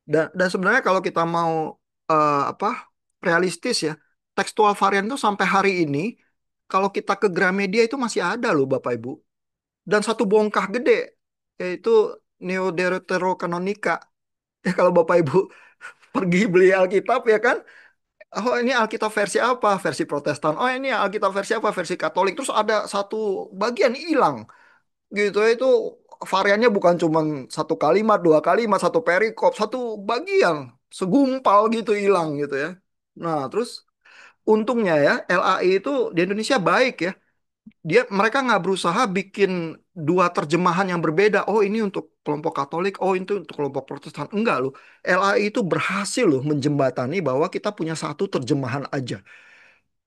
[SPEAKER 1] Dan sebenarnya kalau kita mau apa realistis ya, tekstual varian itu sampai hari ini, kalau kita ke Gramedia itu masih ada loh Bapak Ibu. Dan satu bongkah gede, yaitu Neo Deuterocanonica. Ya kalau Bapak Ibu pergi beli Alkitab ya kan, oh ini Alkitab versi apa? Versi Protestan. Oh ini Alkitab versi apa? Versi Katolik. Terus ada satu bagian hilang gitu ya, itu variannya bukan cuma satu kalimat, dua kalimat, satu perikop, satu bagian segumpal gitu hilang gitu ya. Nah, terus untungnya ya LAI itu di Indonesia baik ya. Mereka nggak berusaha bikin dua terjemahan yang berbeda. Oh, ini untuk kelompok Katolik, oh itu untuk kelompok Protestan. Enggak loh. LAI itu berhasil loh menjembatani bahwa kita punya satu terjemahan aja.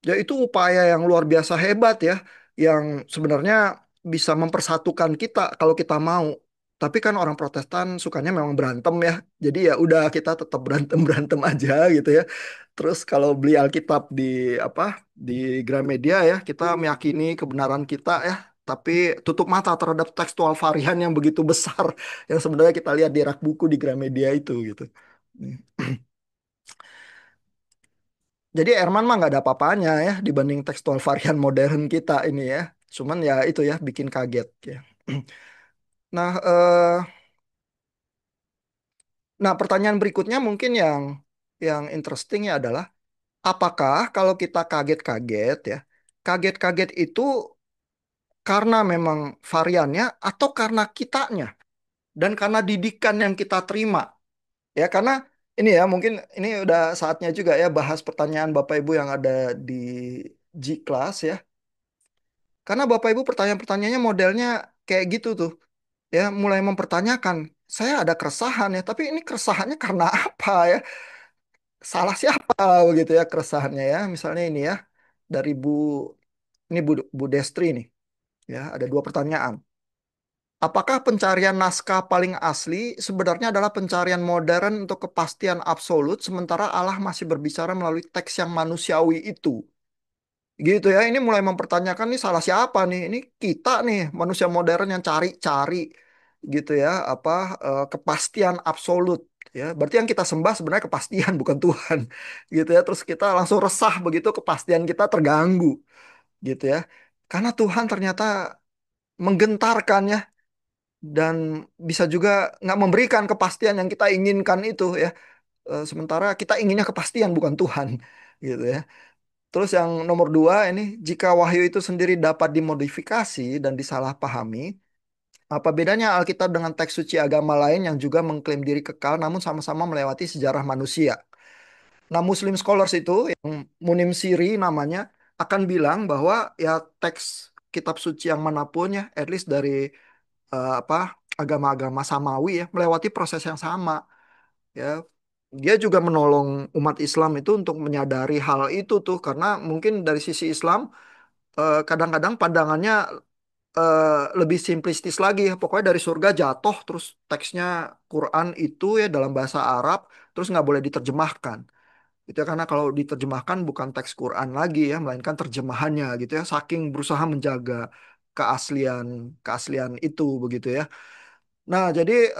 [SPEAKER 1] Ya itu upaya yang luar biasa hebat ya, yang sebenarnya bisa mempersatukan kita kalau kita mau. Tapi kan orang Protestan sukanya memang berantem ya. Jadi ya udah kita tetap berantem-berantem aja gitu ya. Terus kalau beli Alkitab di apa di Gramedia ya, kita meyakini kebenaran kita ya, tapi tutup mata terhadap tekstual varian yang begitu besar yang sebenarnya kita lihat di rak buku di Gramedia itu gitu. Jadi Erman mah nggak ada apa-apanya ya dibanding tekstual varian modern kita ini ya. Cuman ya itu ya bikin kaget ya. Nah, pertanyaan berikutnya mungkin yang interesting ya adalah apakah kalau kita kaget-kaget ya, kaget-kaget itu karena memang variannya atau karena kitanya dan karena didikan yang kita terima ya karena ini ya mungkin ini udah saatnya juga ya bahas pertanyaan Bapak Ibu yang ada di G-Class ya. Karena Bapak Ibu pertanyaan-pertanyaannya modelnya kayak gitu tuh. Ya, mulai mempertanyakan, saya ada keresahan ya, tapi ini keresahannya karena apa ya? Salah siapa begitu ya keresahannya ya. Misalnya ini ya, dari Bu Destri nih. Ya, ada dua pertanyaan. Apakah pencarian naskah paling asli sebenarnya adalah pencarian modern untuk kepastian absolut, sementara Allah masih berbicara melalui teks yang manusiawi itu? Gitu ya, ini mulai mempertanyakan nih salah siapa nih? Ini kita nih manusia modern yang cari-cari gitu ya, apa kepastian absolut ya. Berarti yang kita sembah sebenarnya kepastian bukan Tuhan gitu ya. Terus kita langsung resah begitu kepastian kita terganggu gitu ya. Karena Tuhan ternyata menggentarkan ya dan bisa juga nggak memberikan kepastian yang kita inginkan itu ya. Sementara kita inginnya kepastian bukan Tuhan gitu ya. Terus yang nomor dua ini, jika wahyu itu sendiri dapat dimodifikasi dan disalahpahami, apa bedanya Alkitab dengan teks suci agama lain yang juga mengklaim diri kekal namun sama-sama melewati sejarah manusia? Nah, Muslim Scholars itu, yang Munim Siri namanya, akan bilang bahwa ya teks kitab suci yang manapun ya, at least dari apa agama-agama samawi ya, melewati proses yang sama ya. Dia juga menolong umat Islam itu untuk menyadari hal itu tuh karena mungkin dari sisi Islam kadang-kadang pandangannya lebih simplistis lagi. Pokoknya dari surga jatuh, terus teksnya Quran itu ya dalam bahasa Arab, terus nggak boleh diterjemahkan. Itu ya, karena kalau diterjemahkan bukan teks Quran lagi ya, melainkan terjemahannya gitu ya. Saking berusaha menjaga keaslian keaslian itu begitu ya. Nah, jadi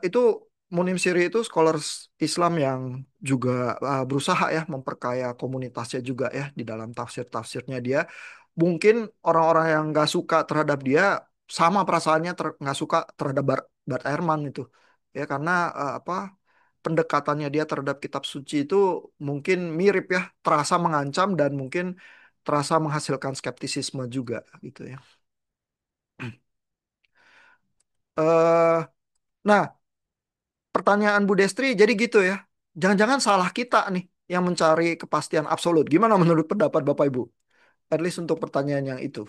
[SPEAKER 1] itu Munim Siri itu scholars Islam yang juga berusaha ya memperkaya komunitasnya juga ya di dalam tafsir-tafsirnya dia. Mungkin orang-orang yang nggak suka terhadap dia sama perasaannya nggak suka terhadap Bart Ehrman itu. Ya karena apa pendekatannya dia terhadap kitab suci itu mungkin mirip ya, terasa mengancam dan mungkin terasa menghasilkan skeptisisme juga gitu ya. eh nah, pertanyaan Bu Destri, jadi gitu ya. Jangan-jangan salah kita nih yang mencari kepastian absolut. Gimana menurut pendapat Bapak Ibu? At least untuk pertanyaan yang itu.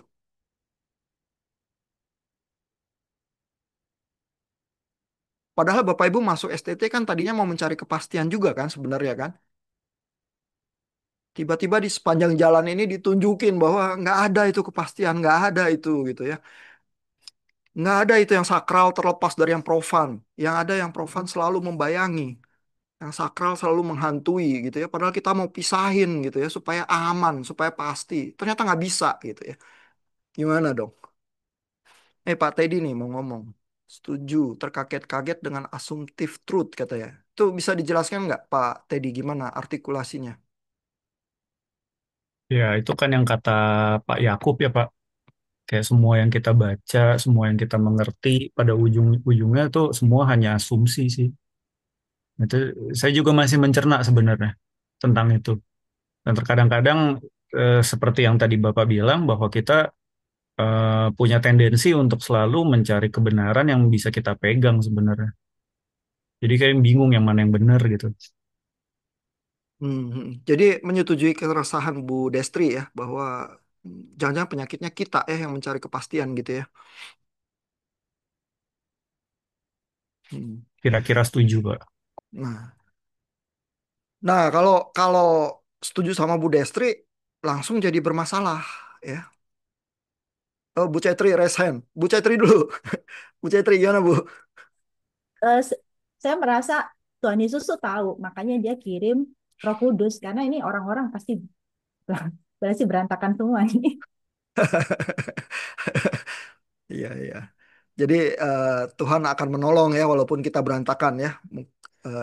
[SPEAKER 1] Padahal Bapak Ibu masuk STT kan tadinya mau mencari kepastian juga kan sebenarnya kan. Tiba-tiba di sepanjang jalan ini ditunjukin bahwa nggak ada itu kepastian, nggak ada itu gitu ya. Nggak ada itu yang sakral terlepas dari yang profan. Yang ada yang profan selalu membayangi. Yang sakral selalu menghantui gitu ya. Padahal kita mau pisahin gitu ya supaya aman, supaya pasti. Ternyata nggak bisa gitu ya. Gimana dong? Pak Teddy nih mau ngomong. Setuju, terkaget-kaget dengan assumptive truth katanya. Itu bisa dijelaskan nggak Pak Teddy gimana artikulasinya?
[SPEAKER 4] Ya, itu kan yang kata Pak Yakub ya, Pak. Kayak semua yang kita baca, semua yang kita mengerti, pada ujung-ujungnya tuh semua hanya asumsi sih. Itu saya juga masih mencerna sebenarnya tentang itu. Dan terkadang-kadang seperti yang tadi Bapak bilang bahwa kita punya tendensi untuk selalu mencari kebenaran yang bisa kita pegang sebenarnya. Jadi kayak bingung yang mana yang benar gitu.
[SPEAKER 1] Jadi menyetujui keresahan Bu Destri ya bahwa jangan-jangan penyakitnya kita ya yang mencari kepastian gitu ya. Hmm.
[SPEAKER 4] Kira-kira setuju, Pak.
[SPEAKER 1] Nah, nah kalau kalau setuju sama Bu Destri langsung jadi bermasalah ya. Oh, Bu Cetri raise hand. Bu Cetri dulu. Bu Cetri gimana Bu?
[SPEAKER 2] Eh, se- saya merasa Tuhan Yesus tuh tahu, makanya dia kirim Roh Kudus karena ini orang-orang pasti berarti berantakan semua ini.
[SPEAKER 1] Iya, iya. Jadi Tuhan akan menolong ya walaupun kita berantakan ya.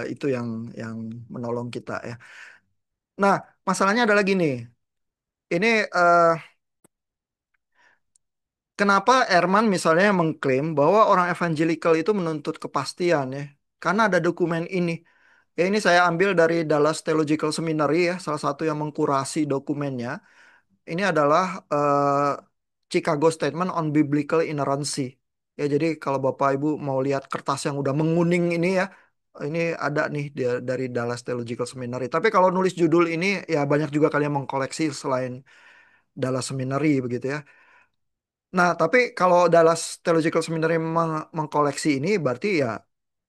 [SPEAKER 1] Itu yang menolong kita ya. Nah, masalahnya adalah gini. Ini kenapa Erman misalnya mengklaim bahwa orang evangelical itu menuntut kepastian ya? Karena ada dokumen ini. Ya ini saya ambil dari Dallas Theological Seminary ya, salah satu yang mengkurasi dokumennya. Ini adalah Chicago Statement on Biblical Inerrancy. Ya, jadi kalau Bapak Ibu mau lihat kertas yang udah menguning ini ya, ini ada nih dari Dallas Theological Seminary. Tapi kalau nulis judul ini ya banyak juga kalian mengkoleksi selain Dallas Seminary begitu ya. Nah, tapi kalau Dallas Theological Seminary mengkoleksi ini berarti ya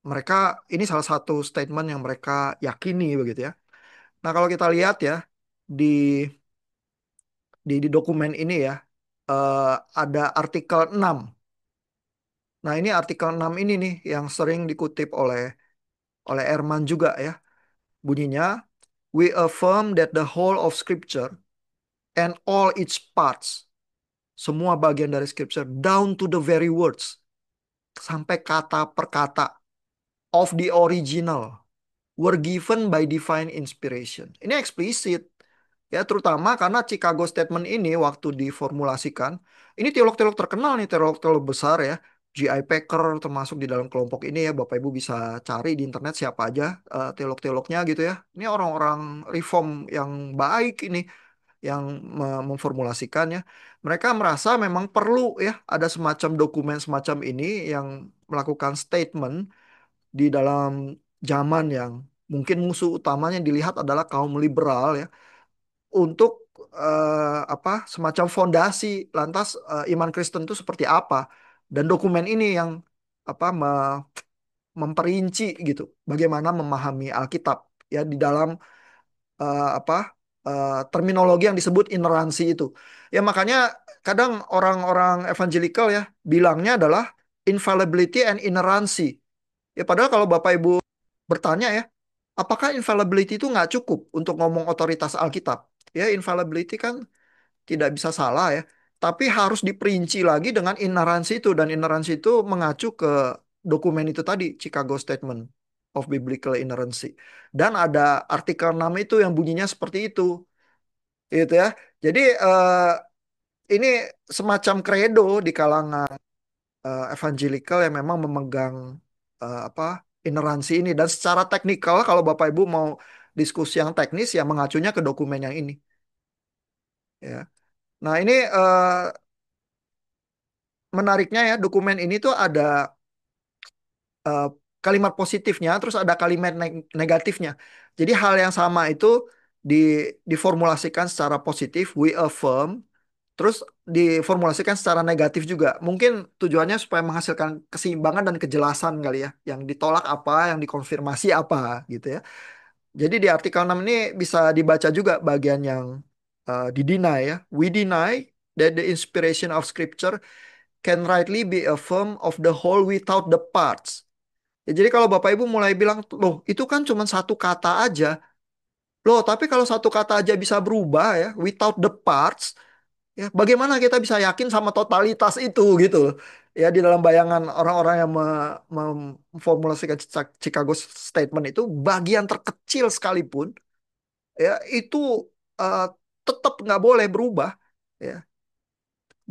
[SPEAKER 1] mereka ini salah satu statement yang mereka yakini begitu ya. Nah, kalau kita lihat ya di di dokumen ini ya ada artikel 6. Nah, ini artikel 6 ini nih yang sering dikutip oleh Erman juga ya. Bunyinya, we affirm that the whole of scripture and all its parts, semua bagian dari scripture down to the very words, sampai kata per kata of the original were given by divine inspiration. Ini eksplisit. Ya, terutama karena Chicago Statement ini waktu diformulasikan, ini teolog-teolog terkenal nih, teolog-teolog besar ya. G.I. Packer termasuk di dalam kelompok ini ya, Bapak Ibu bisa cari di internet siapa aja teolog-teolognya gitu ya. Ini orang-orang reform yang baik ini yang memformulasikannya. Mereka merasa memang perlu ya ada semacam dokumen semacam ini yang melakukan statement di dalam zaman yang mungkin musuh utamanya dilihat adalah kaum liberal ya untuk apa semacam fondasi lantas iman Kristen itu seperti apa dan dokumen ini yang apa memperinci gitu bagaimana memahami Alkitab ya di dalam apa terminologi yang disebut ineransi itu ya makanya kadang orang-orang evangelical ya bilangnya adalah infallibility and inerancy ya padahal kalau Bapak Ibu bertanya ya apakah infallibility itu nggak cukup untuk ngomong otoritas Alkitab ya infallibility kan tidak bisa salah ya. Tapi harus diperinci lagi dengan ineransi itu dan ineransi itu mengacu ke dokumen itu tadi Chicago Statement of Biblical Inerrancy. Dan ada artikel 6 itu yang bunyinya seperti itu. Gitu ya. Jadi ini semacam kredo di kalangan evangelical yang memang memegang apa ineransi ini dan secara teknikal kalau Bapak Ibu mau diskusi yang teknis ya mengacunya ke dokumen yang ini ya. Nah, ini menariknya ya dokumen ini tuh ada eh, kalimat positifnya terus ada kalimat negatifnya. Jadi hal yang sama itu di diformulasikan secara positif we affirm terus diformulasikan secara negatif juga. Mungkin tujuannya supaya menghasilkan keseimbangan dan kejelasan kali ya. Yang ditolak apa, yang dikonfirmasi apa gitu ya. Jadi di artikel 6 ini bisa dibaca juga bagian yang dideny ya. We deny that the inspiration of scripture can rightly be affirmed of the whole without the parts. Ya, jadi kalau Bapak Ibu mulai bilang, loh itu kan cuma satu kata aja. Loh, tapi kalau satu kata aja bisa berubah ya, without the parts, ya bagaimana kita bisa yakin sama totalitas itu gitu loh. Ya di dalam bayangan orang-orang yang memformulasikan Chicago Statement itu, bagian terkecil sekalipun ya itu eh, tetap nggak boleh berubah. Ya.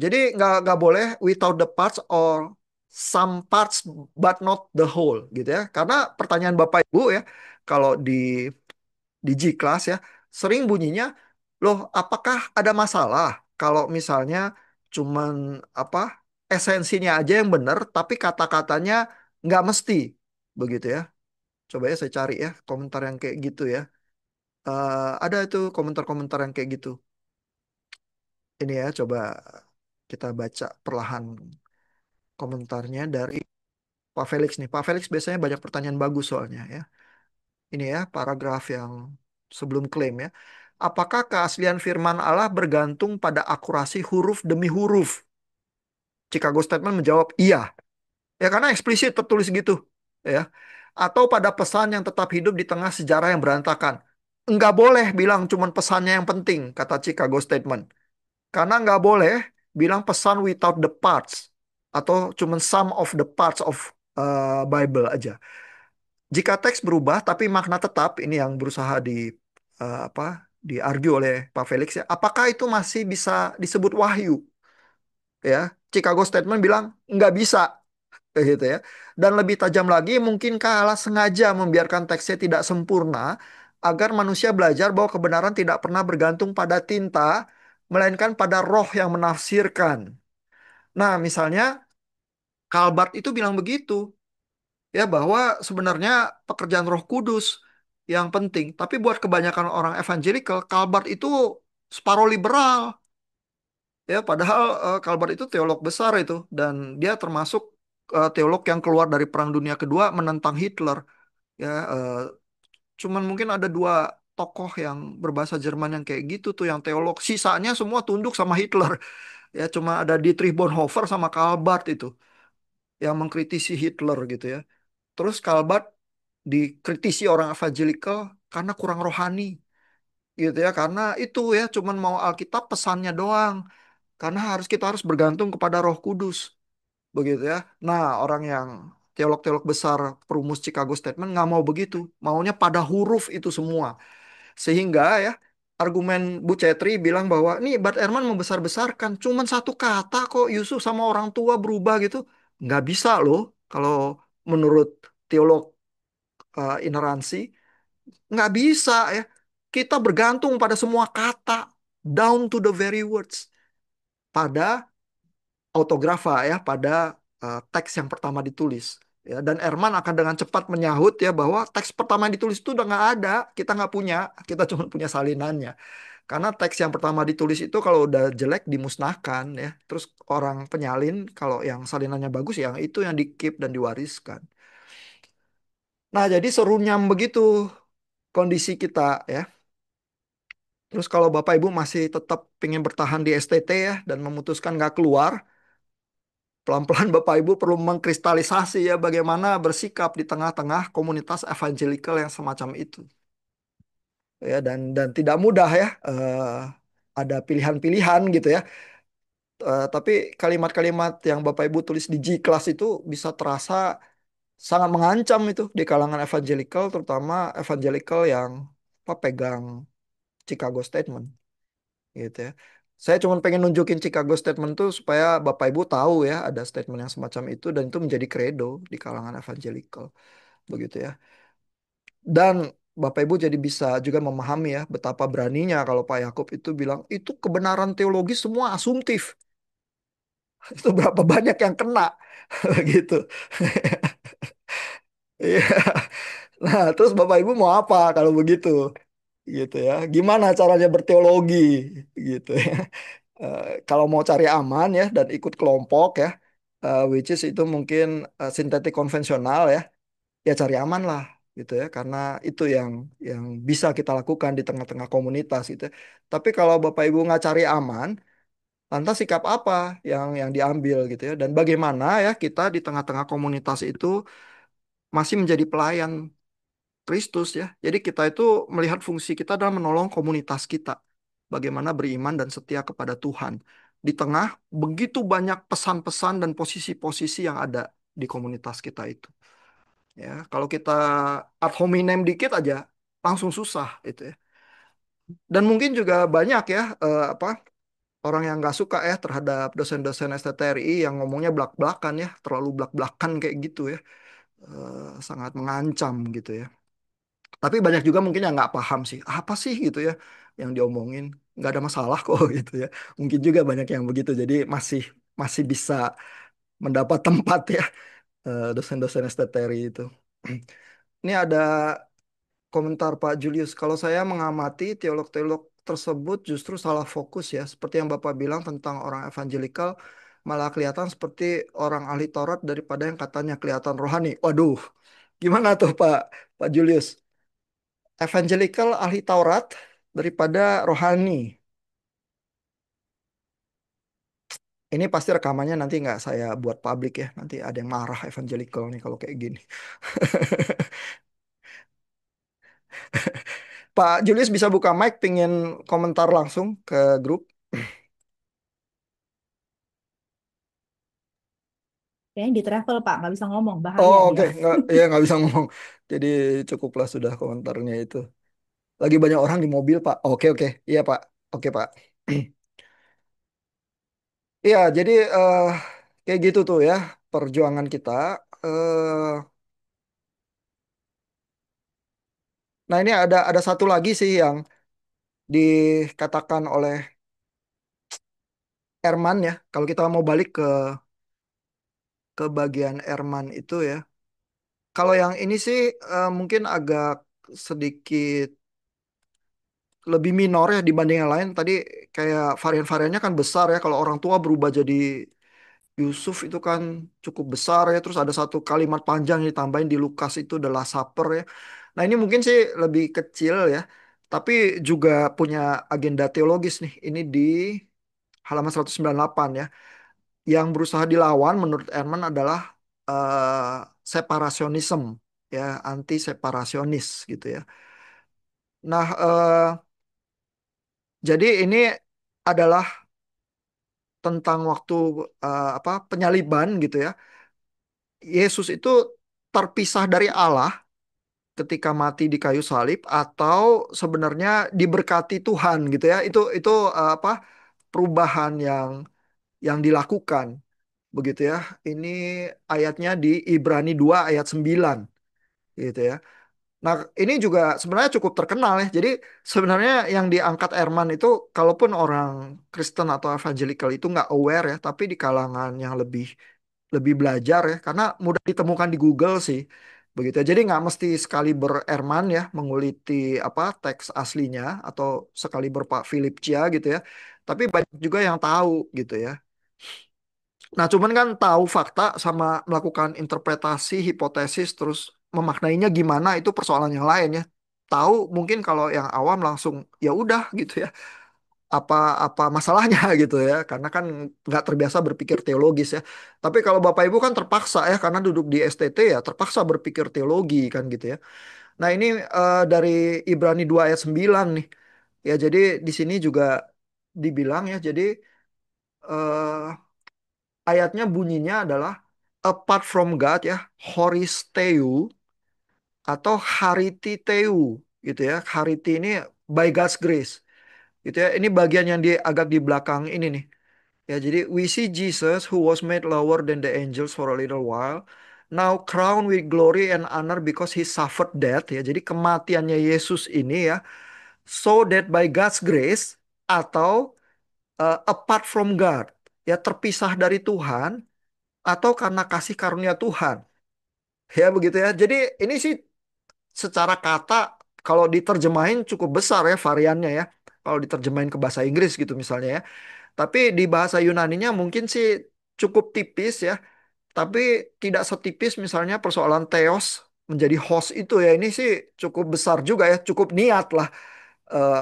[SPEAKER 1] Jadi nggak boleh without the parts or some parts but not the whole gitu ya. Karena pertanyaan Bapak Ibu ya, kalau di G-Class ya, sering bunyinya, loh apakah ada masalah kalau misalnya cuman apa esensinya aja yang benar, tapi kata-katanya nggak mesti begitu ya. Coba ya saya cari ya komentar yang kayak gitu ya. Ada itu komentar-komentar yang kayak gitu. Ini ya, coba kita baca perlahan komentarnya dari Pak Felix nih. Pak Felix biasanya banyak pertanyaan bagus soalnya ya. Ini ya, paragraf yang sebelum klaim ya. Apakah keaslian firman Allah bergantung pada akurasi huruf demi huruf? Chicago Statement menjawab iya. Ya karena eksplisit tertulis gitu. Ya. Atau pada pesan yang tetap hidup di tengah sejarah yang berantakan. Enggak boleh bilang cuman pesannya yang penting, kata Chicago Statement. Karena nggak boleh bilang pesan without the parts. Atau cuman some of the parts of Bible aja. Jika teks berubah tapi makna tetap, ini yang berusaha apa diargue oleh Pak Felix ya. Apakah itu masih bisa disebut wahyu? Ya, Chicago Statement bilang nggak bisa, kayak gitu ya. Dan lebih tajam lagi, mungkinkah Allah sengaja membiarkan teksnya tidak sempurna agar manusia belajar bahwa kebenaran tidak pernah bergantung pada tinta, melainkan pada roh yang menafsirkan. Nah, misalnya Kalbart itu bilang begitu. Ya bahwa sebenarnya pekerjaan Roh Kudus yang penting. Tapi buat kebanyakan orang evangelical, Calvert itu separuh liberal. Ya, padahal Calvert itu teolog besar itu dan dia termasuk teolog yang keluar dari Perang Dunia Kedua menentang Hitler. Ya, cuman mungkin ada dua tokoh yang berbahasa Jerman yang kayak gitu tuh yang teolog. Sisanya semua tunduk sama Hitler. Ya, cuma ada Dietrich Bonhoeffer sama Calvert itu yang mengkritisi Hitler gitu ya. Terus Calvert dikritisi orang evangelical karena kurang rohani gitu ya, karena itu ya cuman mau Alkitab pesannya doang, karena kita harus bergantung kepada Roh Kudus begitu ya. Nah, orang yang teolog-teolog besar perumus Chicago Statement nggak mau begitu, maunya pada huruf itu semua, sehingga ya argumen Bu Cetri bilang bahwa nih Bart Ehrman membesar-besarkan cuman satu kata kok Yusuf sama orang tua berubah gitu, nggak bisa loh kalau menurut teolog ineransi. Nggak bisa ya. Kita bergantung pada semua kata, down to the very words, pada autografa ya, pada teks yang pertama ditulis. Ya, dan Erman akan dengan cepat menyahut ya bahwa teks pertama yang ditulis itu udah nggak ada, kita nggak punya, kita cuma punya salinannya. Karena teks yang pertama ditulis itu kalau udah jelek dimusnahkan ya. Terus orang penyalin kalau yang salinannya bagus yang itu yang di-keep dan diwariskan. Nah, jadi serunyam begitu kondisi kita ya. Terus kalau Bapak Ibu masih tetap ingin bertahan di STT ya dan memutuskan nggak keluar, pelan-pelan Bapak Ibu perlu mengkristalisasi ya bagaimana bersikap di tengah-tengah komunitas evangelical yang semacam itu. Ya dan tidak mudah ya, ada pilihan-pilihan gitu ya. Tapi kalimat-kalimat yang Bapak Ibu tulis di G-Class itu bisa terasa sangat mengancam itu di kalangan evangelical, terutama evangelical yang apa, pegang Chicago Statement. Gitu ya. Saya cuma pengen nunjukin Chicago Statement tuh supaya Bapak Ibu tahu ya ada statement yang semacam itu dan itu menjadi credo di kalangan evangelical begitu ya. Dan Bapak Ibu jadi bisa juga memahami ya betapa beraninya kalau Pak Yakub itu bilang itu kebenaran teologis semua asumtif. Itu berapa banyak yang kena gitu. Iya. Nah, terus Bapak Ibu mau apa kalau begitu? Gitu ya. Gimana caranya berteologi gitu ya. Kalau mau cari aman ya dan ikut kelompok ya, which is itu mungkin sintetik konvensional ya, ya cari aman lah gitu ya, karena itu yang bisa kita lakukan di tengah-tengah komunitas gitu. Tapi kalau Bapak Ibu nggak cari aman, lantas sikap apa yang diambil gitu ya, dan bagaimana ya kita di tengah-tengah komunitas itu masih menjadi pelayan Kristus ya. Jadi kita itu melihat fungsi kita adalah menolong komunitas kita. Bagaimana beriman dan setia kepada Tuhan. Di tengah begitu banyak pesan-pesan dan posisi-posisi yang ada di komunitas kita itu. Ya, kalau kita ad hominem dikit aja langsung susah itu ya. Dan mungkin juga banyak ya apa orang yang nggak suka ya terhadap dosen-dosen STTRI yang ngomongnya blak-blakan ya, terlalu blak-blakan kayak gitu ya. Sangat mengancam gitu ya. Tapi banyak juga mungkin yang nggak paham sih, apa sih gitu ya yang diomongin, nggak ada masalah kok gitu ya. Mungkin juga banyak yang begitu, jadi masih masih bisa mendapat tempat ya dosen-dosen STTRI itu. Ini ada komentar Pak Julius, kalau saya mengamati teolog-teolog tersebut justru salah fokus ya, seperti yang Bapak bilang tentang orang evangelikal, malah kelihatan seperti orang ahli Taurat daripada yang katanya kelihatan rohani. Waduh, gimana tuh Pak Julius? Evangelical ahli Taurat daripada rohani. Ini pasti rekamannya nanti nggak saya buat publik ya. Nanti ada yang marah evangelical nih kalau kayak gini. Pak Julius bisa buka mic, pingin komentar langsung ke grup.
[SPEAKER 2] Kayaknya di travel Pak, nggak bisa ngomong,
[SPEAKER 1] Oh
[SPEAKER 2] bahaya
[SPEAKER 1] oke,
[SPEAKER 2] dia.
[SPEAKER 1] nggak bisa ngomong. Jadi cukuplah sudah komentarnya itu. Lagi banyak orang di mobil Pak. Oke, iya Pak. Oke Pak. Iya, jadi kayak gitu tuh ya perjuangan kita. Eh, nah ini ada satu lagi sih yang dikatakan oleh Erman ya. Kalau kita mau balik ke bagian Erman itu ya. Kalau yang ini sih mungkin agak sedikit lebih minor ya dibanding yang lain. Tadi kayak varian-variannya kan besar ya. Kalau orang tua berubah jadi Yusuf itu kan cukup besar ya. Terus ada satu kalimat panjang yang ditambahin di Lukas itu The Last Supper ya. Nah ini mungkin sih lebih kecil ya. Tapi juga punya agenda teologis nih. Ini di halaman 198 ya. Yang berusaha dilawan menurut Ehrman adalah separasionisme ya, anti separasionis gitu ya. Nah, jadi ini adalah tentang waktu apa penyaliban gitu ya. Yesus itu terpisah dari Allah ketika mati di kayu salib atau sebenarnya diberkati Tuhan gitu ya. Itu apa perubahan yang dilakukan begitu ya. Ini ayatnya di Ibrani 2 ayat 9 gitu ya. Nah, ini juga sebenarnya cukup terkenal ya. Jadi sebenarnya yang diangkat Erman itu kalaupun orang Kristen atau evangelical itu nggak aware ya, tapi di kalangan yang lebih lebih belajar ya, karena mudah ditemukan di Google sih. Begitu ya. Jadi nggak mesti sekali Erman ya menguliti apa teks aslinya atau sekali Pak Philip Chia gitu ya. Tapi banyak juga yang tahu gitu ya. Nah, cuman kan tahu fakta sama melakukan interpretasi, hipotesis, terus memaknainya gimana itu persoalan yang lain ya. Tahu mungkin kalau yang awam langsung ya udah gitu ya. Apa apa masalahnya gitu ya? Karena kan nggak terbiasa berpikir teologis ya. Tapi kalau Bapak Ibu kan terpaksa ya karena duduk di STT ya terpaksa berpikir teologi kan gitu ya. Nah, ini dari Ibrani 2 ayat 9 nih. Ya jadi di sini juga dibilang ya jadi eh, ayatnya bunyinya adalah apart from God ya, horisteu atau harititeu gitu ya. Hariti ini by God's grace gitu ya. Ini bagian yang di agak di belakang ini nih. Ya, jadi we see Jesus who was made lower than the angels for a little while, now crowned with glory and honor because he suffered death ya. Jadi kematiannya Yesus ini ya, so that by God's grace atau apart from God ya terpisah dari Tuhan atau karena kasih karunia Tuhan. Ya begitu ya. Jadi ini sih secara kata kalau diterjemahin cukup besar ya variannya ya. Kalau diterjemahin ke bahasa Inggris gitu misalnya ya. Tapi di bahasa Yunaninya mungkin sih cukup tipis ya. Tapi tidak setipis misalnya persoalan theos menjadi host itu ya. Ini sih cukup besar juga ya. Cukup niat lah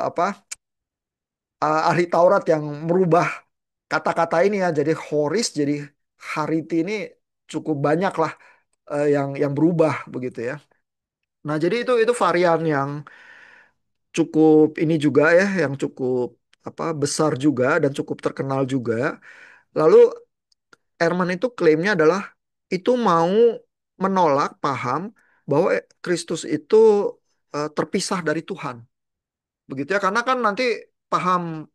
[SPEAKER 1] apa ahli Taurat yang merubah kata-kata ini ya. Jadi horis jadi hariti ini cukup banyak lah yang berubah begitu ya. Nah, jadi itu varian yang cukup ini juga ya, yang cukup apa besar juga dan cukup terkenal juga. Lalu Ehrman itu klaimnya adalah itu mau menolak paham bahwa Kristus itu terpisah dari Tuhan. Begitu ya, karena kan nanti paham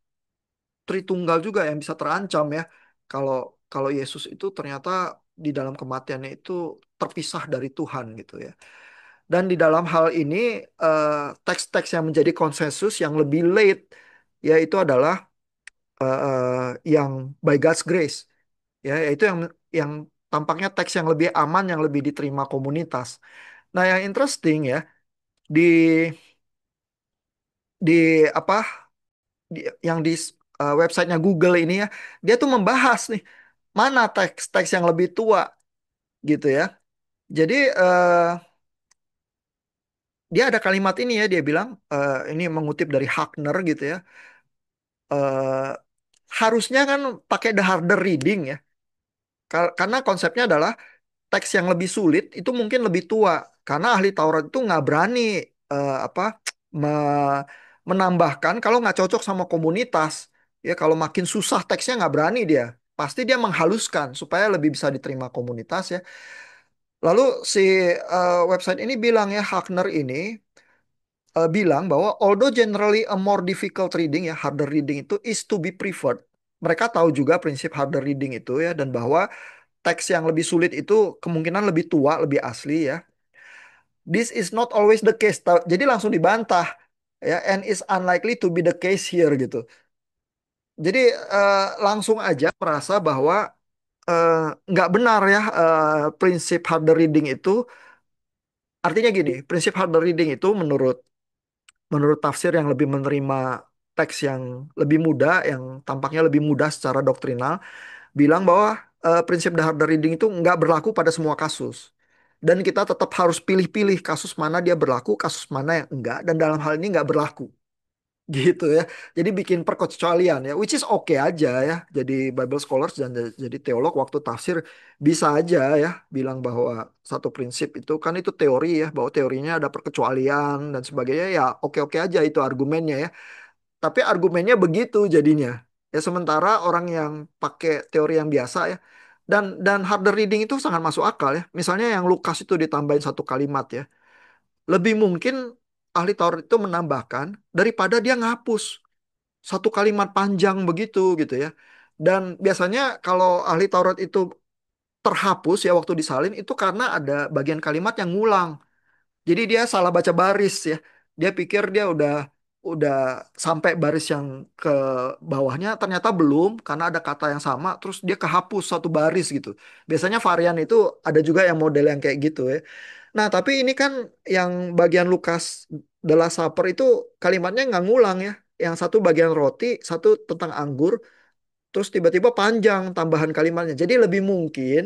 [SPEAKER 1] Tritunggal juga yang bisa terancam ya. Kalau kalau Yesus itu ternyata di dalam kematiannya itu terpisah dari Tuhan gitu ya. Dan di dalam hal ini eh, teks-teks yang menjadi konsensus yang lebih late yaitu adalah yang by God's grace ya, yaitu yang tampaknya teks yang lebih aman, yang lebih diterima komunitas. Nah, yang interesting ya di di apa yang di websitenya Google ini ya, dia tuh membahas nih mana teks-teks yang lebih tua gitu ya. Jadi dia ada kalimat ini ya, dia bilang ini mengutip dari Hackner gitu ya. eh, Harusnya kan pakai the harder reading ya. Karena konsepnya adalah teks yang lebih sulit itu mungkin lebih tua. Karena ahli Taurat itu nggak berani apa me- menambahkan kalau nggak cocok sama komunitas. Ya kalau makin susah teksnya nggak berani dia. Pasti dia menghaluskan supaya lebih bisa diterima komunitas ya. Lalu si website ini bilang ya, Hackner ini bilang bahwa although generally a more difficult reading ya, harder reading itu is to be preferred. Mereka tahu juga prinsip harder reading itu ya, dan bahwa teks yang lebih sulit itu kemungkinan lebih tua, lebih asli ya. This is not always the case. Jadi langsung dibantah ya, and is unlikely to be the case here gitu. Jadi langsung aja merasa bahwa eh, nggak benar ya prinsip harder reading itu. Artinya gini, prinsip harder reading itu menurut tafsir yang lebih menerima teks yang lebih mudah, yang tampaknya lebih mudah secara doktrinal, bilang bahwa prinsip the harder reading itu nggak berlaku pada semua kasus. Dan kita tetap harus pilih-pilih kasus mana dia berlaku, kasus mana yang enggak, dan dalam hal ini nggak berlaku. Gitu ya. Jadi bikin perkecualian ya, which is oke aja ya. Jadi Bible scholars dan jadi teolog waktu tafsir bisa aja ya bilang bahwa satu prinsip itu kan itu teori ya, bahwa teorinya ada perkecualian dan sebagainya ya, oke-oke aja itu argumennya ya. Tapi argumennya begitu jadinya. Ya sementara orang yang pakai teori yang biasa ya, dan harder reading itu sangat masuk akal ya. Misalnya yang Lukas itu ditambahin satu kalimat ya. Lebih mungkin ahli Taurat itu menambahkan daripada dia ngapus satu kalimat panjang begitu gitu ya. Dan biasanya kalau ahli Taurat itu terhapus ya waktu disalin itu karena ada bagian kalimat yang ngulang. Jadi dia salah baca baris ya. Dia pikir dia udah sampai baris yang ke bawahnya, ternyata belum karena ada kata yang sama terus dia kehapus satu baris gitu. Biasanya varian itu ada juga yang model yang kayak gitu ya. Nah, tapi ini kan yang bagian Lukas de la Supper itu kalimatnya nggak ngulang ya. Yang satu bagian roti, satu tentang anggur, terus tiba-tiba panjang tambahan kalimatnya. Jadi lebih mungkin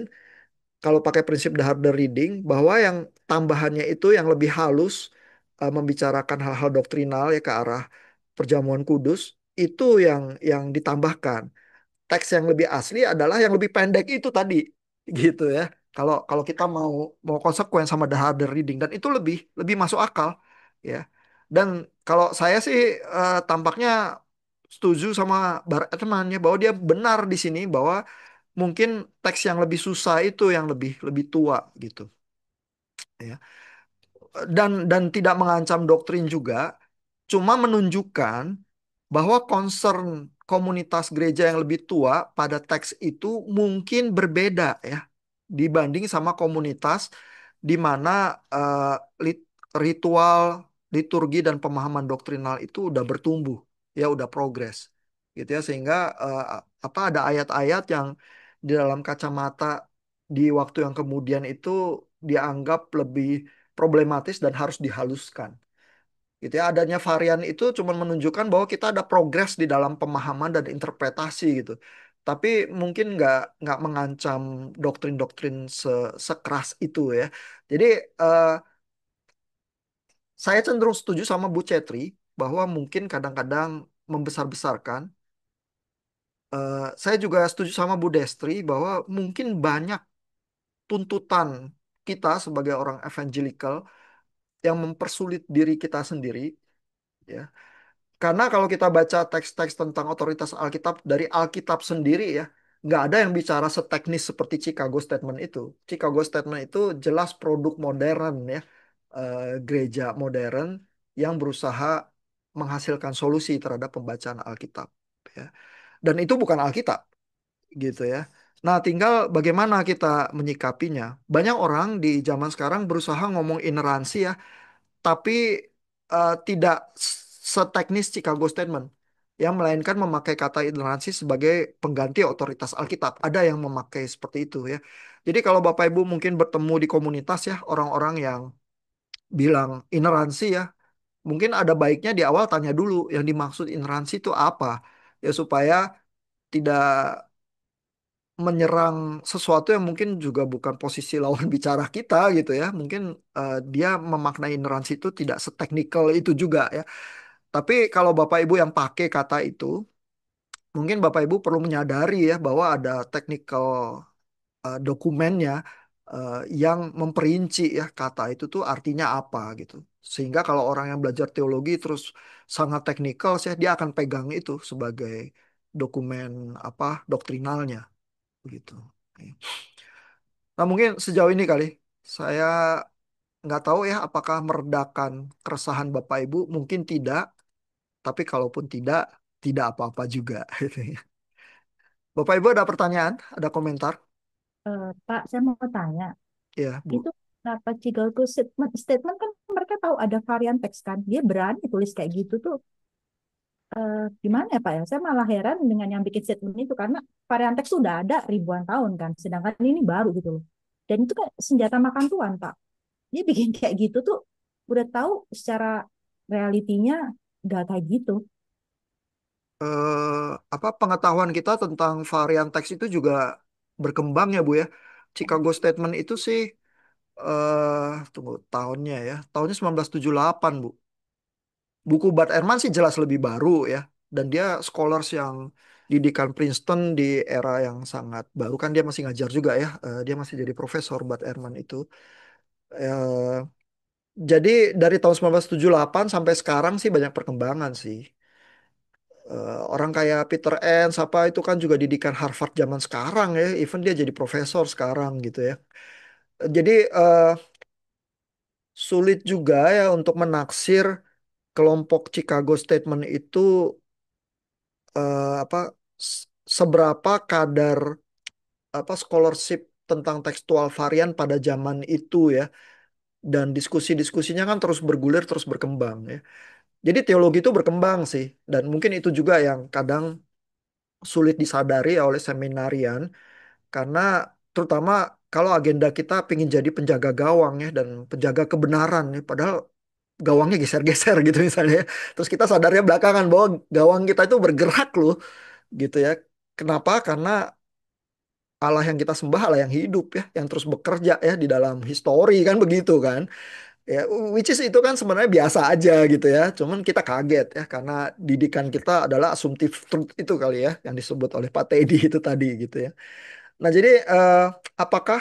[SPEAKER 1] kalau pakai prinsip the harder reading bahwa yang tambahannya itu yang lebih halus membicarakan hal-hal doktrinal ya ke arah perjamuan kudus itu yang ditambahkan. Teks yang lebih asli adalah yang lebih pendek itu tadi gitu ya. Kalau kalau kita mau mau konsekuen sama the harder reading dan itu lebih lebih masuk akal ya. Dan kalau saya sih tampaknya setuju sama temannya bahwa dia benar di sini bahwa mungkin teks yang lebih susah itu yang lebih lebih tua gitu ya. Dan tidak mengancam doktrin juga, cuma menunjukkan bahwa concern komunitas gereja yang lebih tua pada teks itu mungkin berbeda ya dibanding sama komunitas di mana eh, ritual, liturgi dan pemahaman doktrinal itu udah bertumbuh ya udah progres gitu ya, sehingga apa ada ayat-ayat yang di dalam kacamata di waktu yang kemudian itu dianggap lebih problematis dan harus dihaluskan gitu ya. Adanya varian itu cuma menunjukkan bahwa kita ada progres di dalam pemahaman dan interpretasi gitu, tapi mungkin nggak mengancam doktrin-doktrin sekeras itu ya. Jadi eh, saya cenderung setuju sama Bu Cetri bahwa mungkin kadang-kadang membesar-besarkan. Saya juga setuju sama Bu Destri bahwa mungkin banyak tuntutan kita sebagai orang evangelical yang mempersulit diri kita sendiri, ya. Karena kalau kita baca teks-teks tentang otoritas Alkitab dari Alkitab sendiri ya, nggak ada yang bicara seteknis seperti Chicago Statement itu. Chicago Statement itu jelas produk modern ya, gereja modern yang berusaha menghasilkan solusi terhadap pembacaan Alkitab. Ya. Dan itu bukan Alkitab, gitu ya. Nah, tinggal bagaimana kita menyikapinya. Banyak orang di zaman sekarang berusaha ngomong ineransi ya, tapi tidak seteknis Chicago Statement, yang melainkan memakai kata intoleransi sebagai pengganti otoritas Alkitab. Ada yang memakai seperti itu ya. Jadi kalau Bapak Ibu mungkin bertemu di komunitas ya, orang-orang yang bilang ineransi ya, mungkin ada baiknya di awal tanya dulu yang dimaksud ineransi itu apa. Ya supaya tidak menyerang sesuatu yang mungkin juga bukan posisi lawan bicara kita gitu ya. Mungkin dia memaknai ineransi itu tidak seteknikal itu juga ya. Tapi kalau Bapak Ibu yang pakai kata itu, mungkin Bapak Ibu perlu menyadari ya bahwa ada technical dokumennya yang memperinci ya kata itu tuh artinya apa gitu. Sehingga kalau orang yang belajar teologi terus sangat teknikal sih dia akan pegang itu sebagai dokumen apa doktrinalnya gitu. Nah mungkin sejauh ini kali saya nggak tahu ya apakah meredakan keresahan Bapak Ibu, mungkin tidak, tapi kalaupun tidak, tidak apa-apa juga. Gitu ya. Bapak Ibu ada pertanyaan, ada komentar?
[SPEAKER 2] Pak, saya mau tanya,
[SPEAKER 1] Ya, Bu.
[SPEAKER 2] itu kenapa Chicago Statement, statement kan mereka tahu ada varian teks kan, dia berani tulis kayak gitu tuh, gimana ya Pak ya? Saya malah heran dengan yang bikin statement itu karena varian teks sudah ada ribuan tahun kan, sedangkan ini baru gitu loh. Dan itu kan senjata makan tuan Pak. Dia bikin kayak gitu tuh udah tahu secara realitinya gak kayak gitu.
[SPEAKER 1] Apa pengetahuan kita tentang varian teks itu juga berkembang ya, Bu ya. Chicago Statement itu sih tunggu tahunnya ya. Tahunnya 1978, Bu. Buku Bart Ehrman sih jelas lebih baru ya. Dan dia scholars yang didikan Princeton di era yang sangat baru kan dia masih ngajar juga ya. Dia masih jadi profesor Bart Ehrman itu. Eh, jadi dari tahun 1978 sampai sekarang sih banyak perkembangan sih. Orang kayak Peter Enns apa itu kan juga didikan Harvard zaman sekarang ya, even dia jadi profesor sekarang gitu ya. Jadi sulit juga ya untuk menaksir kelompok Chicago Statement itu apa seberapa kadar apa scholarship tentang tekstual varian pada zaman itu ya. Dan diskusi-diskusinya kan terus bergulir, terus berkembang ya. Jadi teologi itu berkembang sih, dan mungkin itu juga yang kadang sulit disadari ya oleh seminarian. Karena terutama kalau agenda kita pengen jadi penjaga gawang ya dan penjaga kebenaran ya, padahal gawangnya geser-geser gitu misalnya ya. Terus kita sadarnya belakangan bahwa gawang kita itu bergerak loh gitu ya. Kenapa? Karena Allah yang kita sembah Allah yang hidup ya, yang terus bekerja ya di dalam histori kan begitu kan. Ya, which is itu kan sebenarnya biasa aja gitu ya. Cuman kita kaget ya karena didikan kita adalah assumptive truth itu kali ya yang disebut oleh Pak Teddy itu tadi gitu ya. Nah, jadi apakah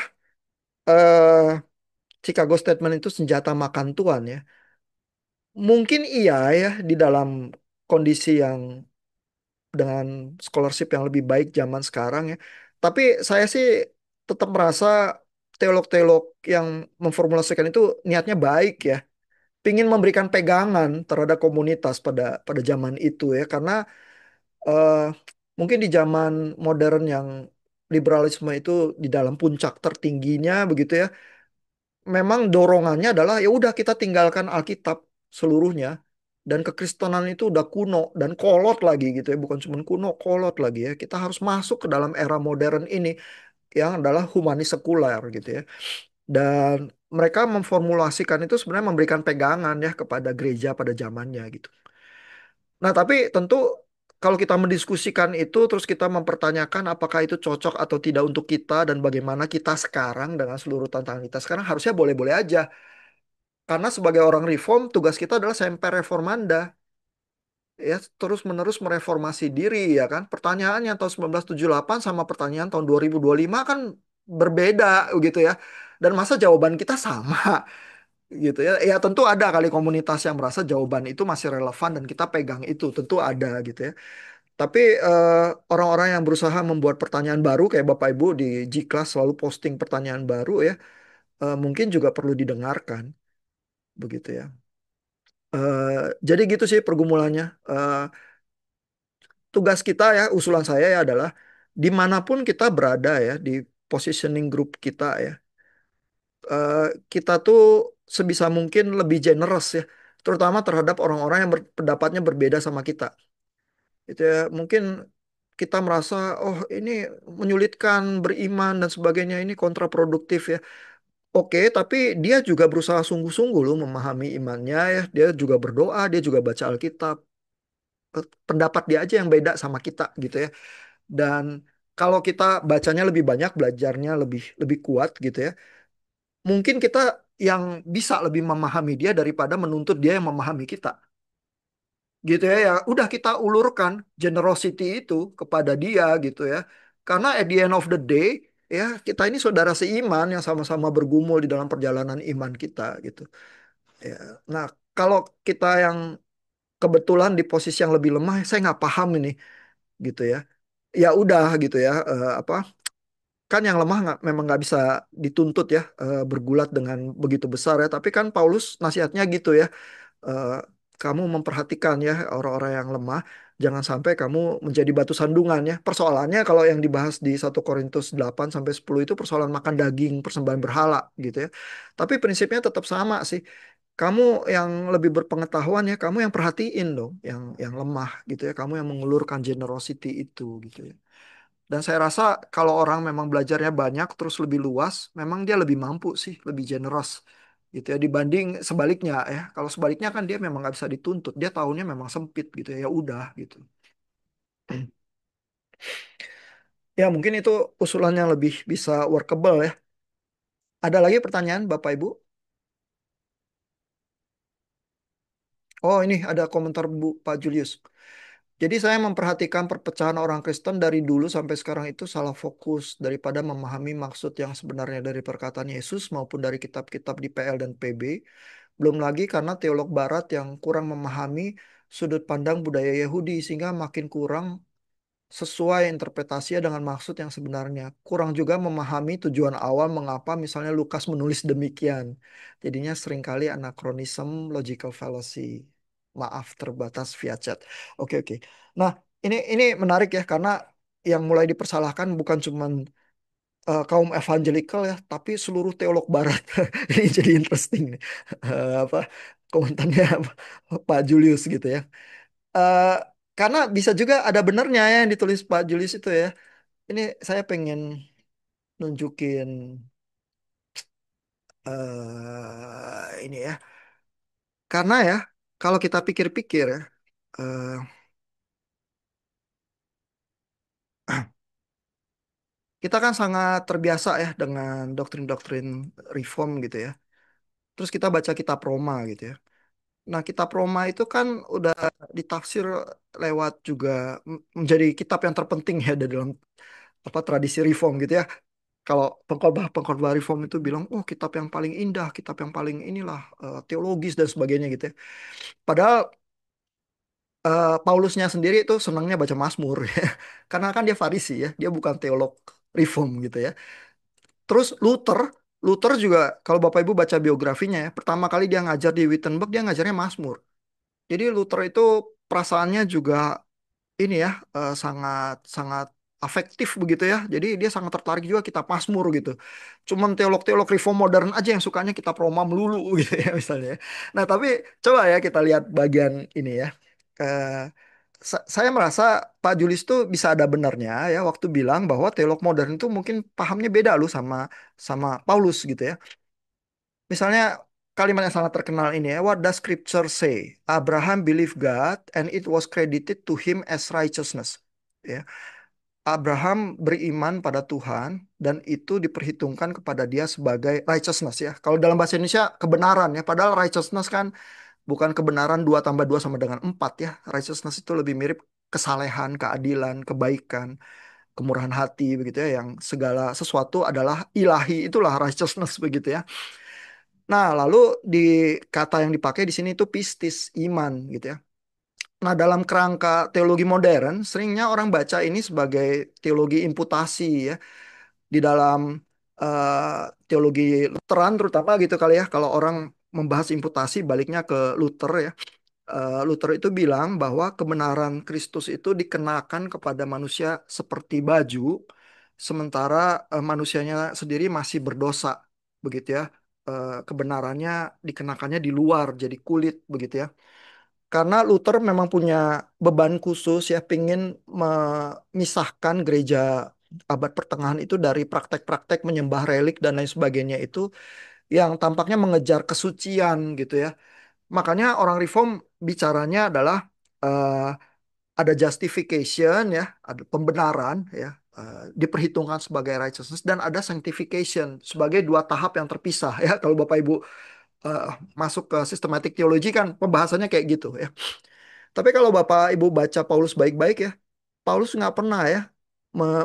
[SPEAKER 1] eh, Chicago Statement itu senjata makan tuan ya? Mungkin iya ya di dalam kondisi yang dengan scholarship yang lebih baik zaman sekarang ya. Tapi saya sih tetap merasa teolog-teolog yang memformulasikan itu niatnya baik ya. Pingin memberikan pegangan terhadap komunitas pada pada zaman itu ya. Karena eh, mungkin di zaman modern yang liberalisme itu di dalam puncak tertingginya begitu ya memang dorongannya adalah ya udah kita tinggalkan Alkitab seluruhnya dan kekristenan itu udah kuno dan kolot lagi gitu ya bukan cuma kuno kolot lagi ya kita harus masuk ke dalam era modern ini yang adalah humanis sekuler gitu ya dan mereka memformulasikan itu sebenarnya memberikan pegangan ya kepada gereja pada zamannya gitu. Nah tapi tentu kalau kita mendiskusikan itu terus kita mempertanyakan apakah itu cocok atau tidak untuk kita dan bagaimana kita sekarang dengan seluruh tantangan kita sekarang harusnya boleh-boleh aja. Karena sebagai orang reform, tugas kita adalah semper reformanda. Ya, terus-menerus mereformasi diri, ya kan. Pertanyaannya tahun 1978 sama pertanyaan tahun 2025 kan berbeda, gitu ya. Dan masa jawaban kita sama gitu ya. Ya tentu ada kali komunitas yang merasa jawaban itu masih relevan dan kita pegang itu, tentu ada gitu ya. Tapi orang-orang yang berusaha membuat pertanyaan baru kayak Bapak Ibu di G-Class selalu posting pertanyaan baru ya, mungkin juga perlu didengarkan begitu ya. Jadi gitu sih pergumulannya. Tugas kita ya, usulan saya ya adalah dimanapun kita berada ya di positioning grup kita ya, eh, kita tuh sebisa mungkin lebih generous ya, terutama terhadap orang-orang yang pendapatnya berbeda sama kita. Itu ya, mungkin kita merasa oh ini menyulitkan beriman dan sebagainya, ini kontraproduktif ya. Oke, tapi dia juga berusaha sungguh-sungguh loh memahami imannya ya. Dia juga berdoa, dia juga baca Alkitab. Pendapat dia aja yang beda sama kita gitu ya. Dan kalau kita bacanya lebih banyak, belajarnya lebih lebih kuat gitu ya, mungkin kita yang bisa lebih memahami dia daripada menuntut dia yang memahami kita. Gitu ya, ya udah kita ulurkan generosity itu kepada dia gitu ya. Karena at the end of the day ya kita ini saudara seiman yang sama-sama bergumul di dalam perjalanan iman kita gitu. Ya. Nah, kalau kita yang kebetulan di posisi yang lebih lemah, saya nggak paham ini gitu ya. Ya udah gitu ya, apa kan yang lemah memang nggak bisa dituntut ya, bergulat dengan begitu besar ya. Tapi kan Paulus nasihatnya gitu ya, eh, kamu memperhatikan ya orang-orang yang lemah, jangan sampai kamu menjadi batu sandungan ya. Persoalannya kalau yang dibahas di 1 Korintus 8 sampai 10 itu persoalan makan daging, persembahan berhala gitu ya. Tapi prinsipnya tetap sama sih. Kamu yang lebih berpengetahuan ya, kamu yang perhatiin dong, yang lemah gitu ya, kamu yang mengulurkan generosity itu gitu ya. Dan saya rasa kalau orang memang belajarnya banyak terus lebih luas, memang dia lebih mampu sih, lebih generous gitu ya dibanding sebaliknya ya. Kalau sebaliknya kan dia memang nggak bisa dituntut, dia tahunya memang sempit gitu ya, ya udah gitu. Ya mungkin itu usulan yang lebih bisa workable ya. Ada lagi pertanyaan Bapak Ibu? Oh ini ada komentar Pak Julius. Jadi saya memperhatikan perpecahan orang Kristen dari dulu sampai sekarang itu salah fokus daripada memahami maksud yang sebenarnya dari perkataan Yesus maupun dari kitab-kitab di PL dan PB. Belum lagi karena teolog Barat yang kurang memahami sudut pandang budaya Yahudi sehingga makin kurang sesuai interpretasinya dengan maksud yang sebenarnya. Kurang juga memahami tujuan awal mengapa misalnya Lukas menulis demikian. Jadinya seringkali anachronism, logical fallacy. Maaf terbatas via chat. Oke oke. Nah, ini menarik ya karena yang mulai dipersalahkan bukan cuman kaum evangelical ya, tapi seluruh teolog barat. Ini jadi interesting nih. Apa komentarnya Pak Julius gitu ya. Eh, karena bisa juga ada benernya ya yang ditulis Pak Julius itu ya. Ini saya pengen nunjukin ini ya. Karena ya kalau kita pikir-pikir ya, eh, kita kan sangat terbiasa ya dengan doktrin-doktrin reform gitu ya. Terus kita baca kitab Roma gitu ya. Nah, kitab Roma itu kan udah ditafsir lewat juga menjadi kitab yang terpenting ya di dalam apa tradisi reform gitu ya. Kalau pengkhotbah reform itu bilang, oh kitab yang paling indah, kitab yang paling inilah teologis dan sebagainya gitu ya. Padahal Paulusnya sendiri itu senangnya baca Mazmur ya. Karena kan dia Farisi ya, dia bukan teolog reform gitu ya. Terus Luther juga kalau Bapak Ibu baca biografinya ya, pertama kali dia ngajar di Wittenberg dia ngajarnya Mazmur. Jadi Luther itu perasaannya juga ini ya sangat sangat afektif begitu ya. Jadi dia sangat tertarik juga kitab Mazmur gitu. Cuman teolog-teolog reform modern aja yang sukanya kitab Roma melulu gitu ya misalnya. Nah, tapi coba ya kita lihat bagian ini ya. Eh, saya merasa Pak Julius tuh bisa ada benarnya ya waktu bilang bahwa teolog modern itu mungkin pahamnya beda loh sama sama Paulus gitu ya. Misalnya kalimat yang sangat terkenal ini ya, what does scripture say? Abraham believed God and it was credited to him as righteousness. Ya, Abraham beriman pada Tuhan dan itu diperhitungkan kepada dia sebagai righteousness ya. Kalau dalam bahasa Indonesia kebenaran ya, padahal righteousness kan bukan kebenaran 2 tambah 2 sama dengan 4 ya. Righteousness itu lebih mirip kesalehan, keadilan, kebaikan. kemurahan hati begitu ya, yang segala sesuatu adalah ilahi, itulah righteousness begitu ya. Nah, lalu di kata yang dipakai di sini itu pistis, iman gitu ya. Nah, dalam kerangka teologi modern, seringnya orang baca ini sebagai teologi imputasi ya. Di dalam teologi Lutheran terutama gitu kali ya, kalau orang membahas imputasi baliknya ke Luther ya. Luther itu bilang bahwa kebenaran Kristus itu dikenakan kepada manusia seperti baju, sementara manusianya sendiri masih berdosa, begitu ya. Kebenarannya dikenakannya di luar, jadi kulit, begitu ya. Karena Luther memang punya beban khusus ya, pingin memisahkan gereja abad pertengahan itu dari praktek-praktek menyembah relik dan lain sebagainya itu yang tampaknya mengejar kesucian gitu ya. Makanya orang reform bicaranya adalah eh, ada justification ya, ada pembenaran ya, diperhitungkan sebagai righteousness dan ada sanctification sebagai dua tahap yang terpisah ya. Kalau Bapak Ibu eh, masuk ke systematic theology kan pembahasannya kayak gitu ya. Tapi kalau Bapak Ibu baca Paulus baik-baik ya, Paulus nggak pernah ya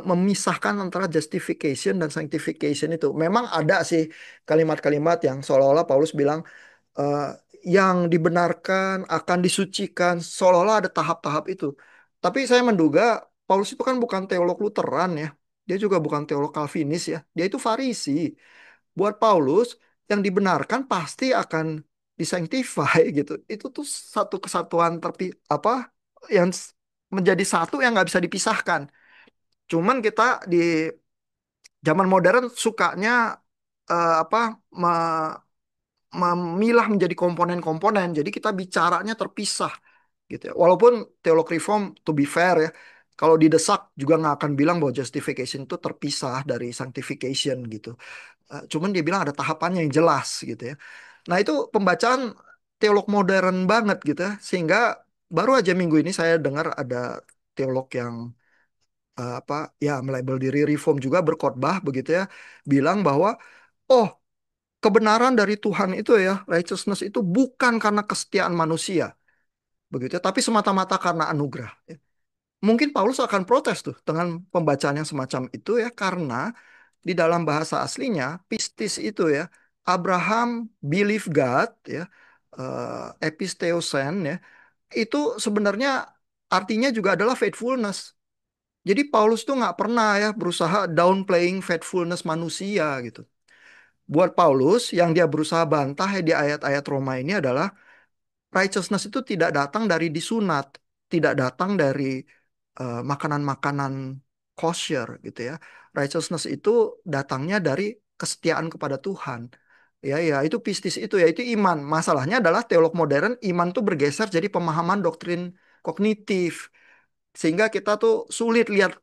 [SPEAKER 1] memisahkan antara justification dan sanctification itu. Memang ada sih kalimat-kalimat yang seolah-olah Paulus bilang eh, yang dibenarkan akan disucikan, seolah-olah ada tahap-tahap itu. Tapi saya menduga Paulus itu kan bukan teolog Lutheran ya. Dia juga bukan teolog Calvinis ya. Dia itu Farisi. Buat Paulus, yang dibenarkan pasti akan disanctify gitu. Itu tuh satu kesatuan apa yang menjadi satu yang nggak bisa dipisahkan. Cuman kita di zaman modern sukanya apa memilah menjadi komponen-komponen. Jadi kita bicaranya terpisah gitu ya. Walaupun teolog reform to be fair ya, kalau didesak juga nggak akan bilang bahwa justification itu terpisah dari sanctification gitu. Cuman dia bilang ada tahapannya yang jelas gitu ya. Nah itu pembacaan teolog modern banget gitu ya. Sehingga baru aja minggu ini saya dengar ada teolog yang apa ya melabel diri reform juga berkhotbah begitu ya. Bilang bahwa oh kebenaran dari Tuhan itu ya, righteousness itu bukan karena kesetiaan manusia begitu ya, tapi semata-mata karena anugerah. Ya. Mungkin Paulus akan protes tuh dengan pembacaan yang semacam itu ya, karena di dalam bahasa aslinya pistis itu ya Abraham believe God ya, episteusen ya itu sebenarnya artinya juga adalah faithfulness. Jadi Paulus tuh nggak pernah ya berusaha downplaying faithfulness manusia gitu. Buat Paulus yang dia berusaha bantah ya di ayat-ayat Roma ini adalah righteousness itu tidak datang dari disunat, tidak datang dari makanan-makanan kosher gitu ya. Righteousness itu datangnya dari kesetiaan kepada Tuhan. Ya, ya, itu pistis itu ya, itu iman. Masalahnya adalah teolog modern iman tuh bergeser jadi pemahaman doktrin kognitif. Sehingga kita tuh sulit lihat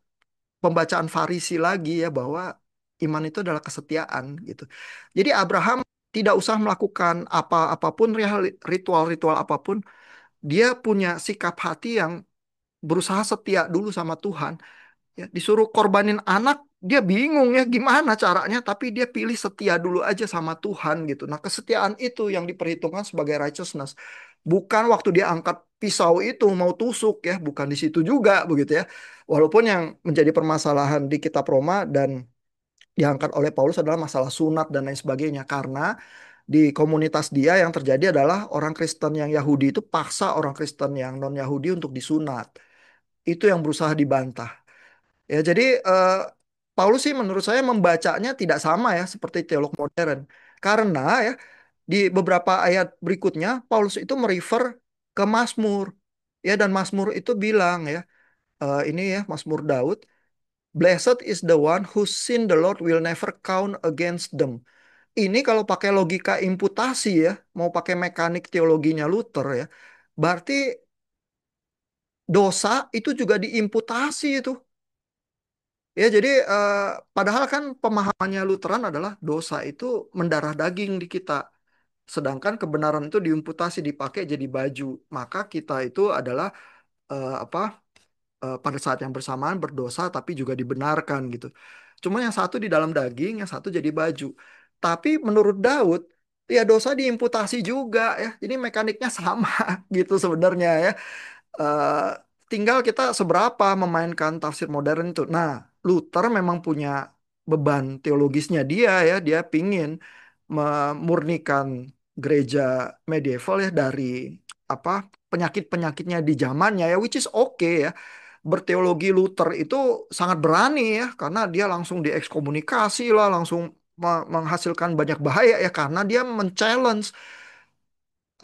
[SPEAKER 1] pembacaan Farisi lagi ya bahwa iman itu adalah kesetiaan gitu. Jadi Abraham tidak usah melakukan apapun ritual-ritual apapun, dia punya sikap hati yang berusaha setia dulu sama Tuhan. Ya, disuruh korbanin anak, dia bingung ya gimana caranya, tapi dia pilih setia dulu aja sama Tuhan gitu. Nah, kesetiaan itu yang diperhitungkan sebagai righteousness. Bukan waktu dia angkat pisau itu mau tusuk ya, bukan di situ juga begitu ya. Walaupun yang menjadi permasalahan di kitab Roma dan diangkat oleh Paulus adalah masalah sunat dan lain sebagainya. Karena di komunitas dia yang terjadi adalah orang Kristen yang Yahudi itu paksa orang Kristen yang non-Yahudi untuk disunat. Itu yang berusaha dibantah. Ya, jadi Paulus sih menurut saya membacanya tidak sama ya seperti teolog modern. Karena ya di beberapa ayat berikutnya Paulus itu merefer ke Mazmur. Ya dan Mazmur itu bilang ya ini ya Mazmur Daud, Blessed is the one whose sin the Lord will never count against them. Ini kalau pakai logika imputasi ya, mau pakai mekanik teologinya Luther ya, berarti dosa itu juga diimputasi itu. Ya, jadi padahal kan pemahamannya Lutheran adalah dosa itu mendarah daging di kita. Sedangkan kebenaran itu diimputasi dipakai jadi baju. Maka kita itu adalah apa pada saat yang bersamaan berdosa tapi juga dibenarkan gitu. Cuma yang satu di dalam daging, yang satu jadi baju. Tapi menurut Daud, ya dosa diimputasi juga ya. Jadi mekaniknya sama gitu sebenarnya ya. tinggal kita seberapa memainkan tafsir modern itu. Nah, Luther memang punya beban teologisnya dia ya, dia pingin memurnikan gereja medieval ya dari apa penyakit-penyakitnya di zamannya ya, which is okay ya. Berteologi Luther itu sangat berani ya, karena dia langsung diekskomunikasi lah, langsung menghasilkan banyak bahaya ya, karena dia men-challenge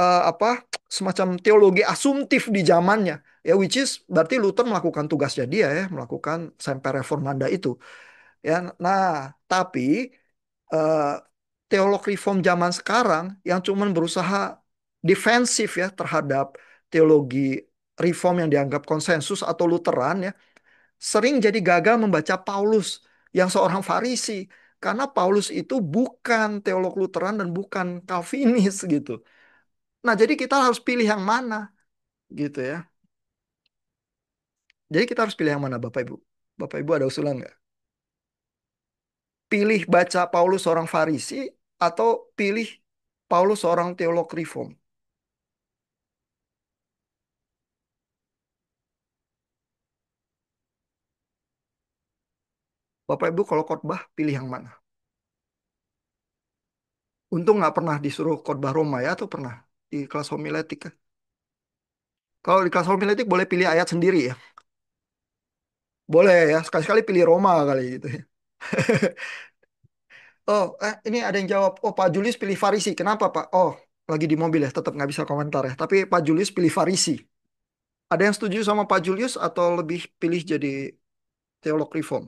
[SPEAKER 1] apa semacam teologi asumtif di zamannya ya, which is berarti Luther melakukan tugasnya dia ya, melakukan Semper Reformanda itu ya. Nah, tapi eh, teolog reform zaman sekarang yang cuman berusaha defensif ya terhadap teologi reform yang dianggap konsensus atau Lutheran ya, sering jadi gagal membaca Paulus yang seorang Farisi, karena Paulus itu bukan teolog Lutheran dan bukan Calvinis gitu. Nah, jadi kita harus pilih yang mana gitu ya. Jadi kita harus pilih yang mana, Bapak Ibu? Bapak Ibu ada usulan nggak? Pilih baca Paulus seorang Farisi atau pilih Paulus seorang teolog reform? Bapak Ibu kalau khotbah pilih yang mana? Untung nggak pernah disuruh khotbah Roma ya, atau pernah di kelas homiletik kan? Kalau di kelas homiletik boleh pilih ayat sendiri ya? Boleh ya, sekali-sekali pilih Roma kali gitu ya. Oh, ini ada yang jawab. Oh, Pak Julius pilih Farisi. Kenapa, Pak? Oh, lagi di mobil ya, tetap nggak bisa komentar ya. Tapi Pak Julius pilih Farisi. Ada yang setuju sama Pak Julius atau lebih pilih jadi teolog reform?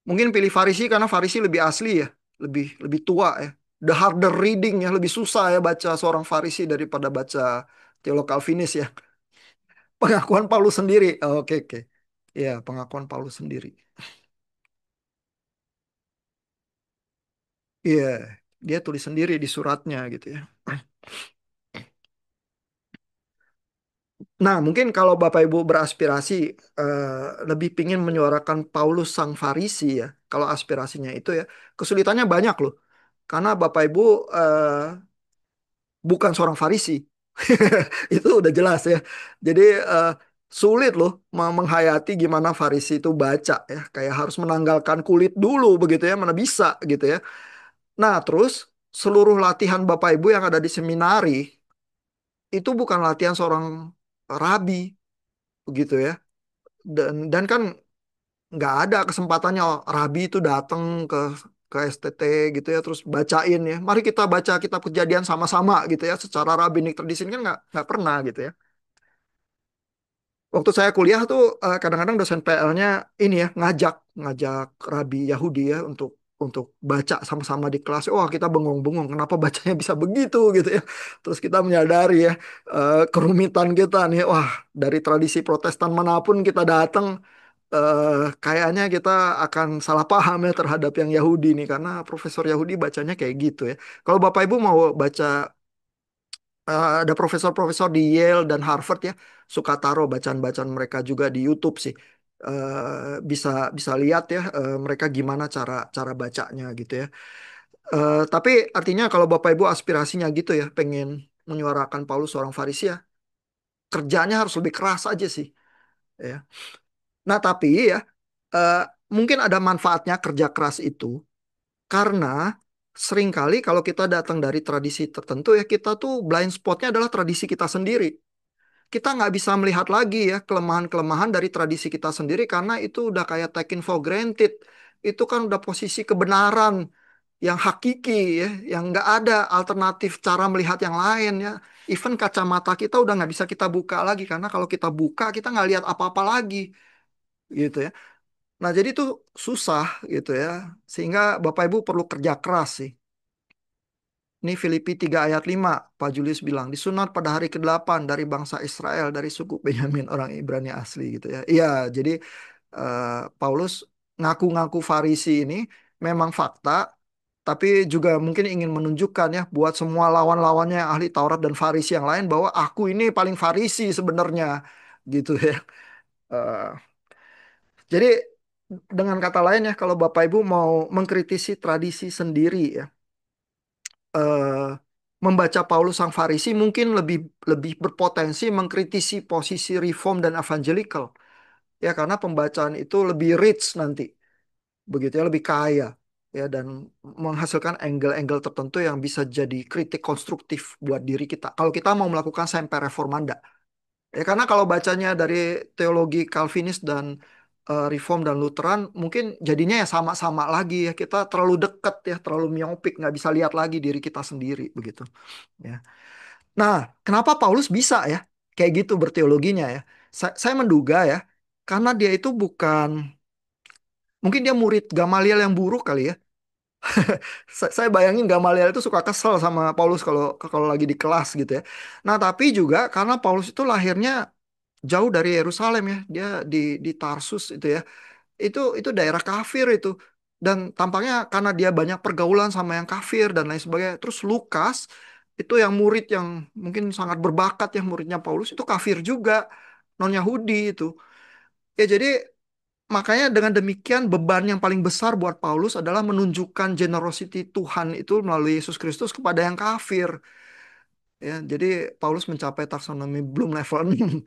[SPEAKER 1] Mungkin pilih Farisi karena Farisi lebih asli ya, lebih lebih tua ya. The harder reading ya, lebih susah ya baca seorang Farisi daripada baca teolog Calvinis ya. Pengakuan Paulus sendiri. Oh, oke, oke. Ya, pengakuan Paulus sendiri. Iya, dia tulis sendiri di suratnya gitu ya. Nah, mungkin kalau Bapak Ibu beraspirasi lebih pingin menyuarakan Paulus sang Farisi ya, kalau aspirasinya itu ya, kesulitannya banyak loh. Karena Bapak Ibu bukan seorang Farisi. Itu udah jelas ya. Jadi sulit loh menghayati gimana Farisi itu baca ya. Kayak harus menanggalkan kulit dulu begitu ya, mana bisa gitu ya. Nah, terus seluruh latihan Bapak Ibu yang ada di seminari itu bukan latihan seorang rabi begitu ya. Dan kan nggak ada kesempatannya rabi itu datang ke STT gitu ya, terus bacain ya, mari kita baca kitab Kejadian sama-sama gitu ya, secara rabbinik tradisi kan nggak pernah gitu ya. Waktu saya kuliah tuh kadang-kadang dosen PL-nya ini ya, ngajak ngajak rabi Yahudi ya untuk baca sama-sama di kelas. Wah, kita bengong-bengong kenapa bacanya bisa begitu gitu ya. Terus kita menyadari ya kerumitan kita nih. Wah, dari tradisi Protestan manapun kita datang kayaknya kita akan salah paham ya terhadap yang Yahudi nih, karena profesor Yahudi bacanya kayak gitu ya. Kalau Bapak Ibu mau baca ada profesor-profesor di Yale dan Harvard ya, suka taruh bacaan-bacaan mereka juga di YouTube sih. Bisa bisa lihat ya mereka gimana cara cara bacanya gitu ya. Tapi artinya kalau Bapak Ibu aspirasinya gitu ya, pengen menyuarakan Paulus seorang Farisi ya, kerjanya harus lebih keras aja sih ya. Nah, tapi ya eh, mungkin ada manfaatnya kerja keras itu, karena seringkali kalau kita datang dari tradisi tertentu ya, kita tuh blind spotnya adalah tradisi kita sendiri. Kita nggak bisa melihat lagi ya kelemahan-kelemahan dari tradisi kita sendiri, karena itu udah kayak taken for granted. Itu kan udah posisi kebenaran yang hakiki ya, yang nggak ada alternatif cara melihat yang lain ya. Even kacamata kita udah nggak bisa kita buka lagi, karena kalau kita buka kita nggak lihat apa-apa lagi gitu ya. Nah, jadi itu susah gitu ya. Sehingga Bapak Ibu perlu kerja keras sih. Ini Filipi 3 ayat 5, Pak Julius bilang, disunat pada hari ke-8 dari bangsa Israel, dari suku Benyamin, orang Ibrani asli gitu ya. Iya, jadi Paulus ngaku-ngaku Farisi ini memang fakta, tapi juga mungkin ingin menunjukkan ya buat semua lawan-lawannya yang ahli Taurat dan Farisi yang lain, bahwa aku ini paling Farisi sebenarnya gitu ya. Eh, jadi dengan kata lain ya, kalau Bapak Ibu mau mengkritisi tradisi sendiri ya, membaca Paulus sang Farisi mungkin lebih lebih berpotensi mengkritisi posisi reform dan evangelical. Ya, karena pembacaan itu lebih rich nanti, begitu ya, lebih kaya ya, dan menghasilkan angle-angle tertentu yang bisa jadi kritik konstruktif buat diri kita. Kalau kita mau melakukan semper reformanda. Ya, karena kalau bacanya dari teologi Calvinis dan Reform dan Lutheran, mungkin jadinya ya sama-sama lagi ya. Kita terlalu dekat ya, terlalu miopik, nggak bisa lihat lagi diri kita sendiri begitu. Ya. Nah, kenapa Paulus bisa ya kayak gitu berteologinya ya? Saya menduga ya, karena dia itu bukan, mungkin dia murid Gamaliel yang buruk kali ya. Saya bayangin Gamaliel itu suka kesel sama Paulus kalau kalau lagi di kelas gitu ya. Nah, tapi juga karena Paulus itu lahirnya jauh dari Yerusalem ya, dia di Tarsus itu ya. Itu daerah kafir itu. Dan tampaknya karena dia banyak pergaulan sama yang kafir dan lain sebagainya. Terus Lukas itu yang murid yang mungkin sangat berbakat, yang muridnya Paulus itu kafir juga, non Yahudi itu. Ya jadi makanya dengan demikian beban yang paling besar buat Paulus adalah menunjukkan generosity Tuhan itu melalui Yesus Kristus kepada yang kafir. Ya, jadi Paulus mencapai taksonomi Bloom level 6,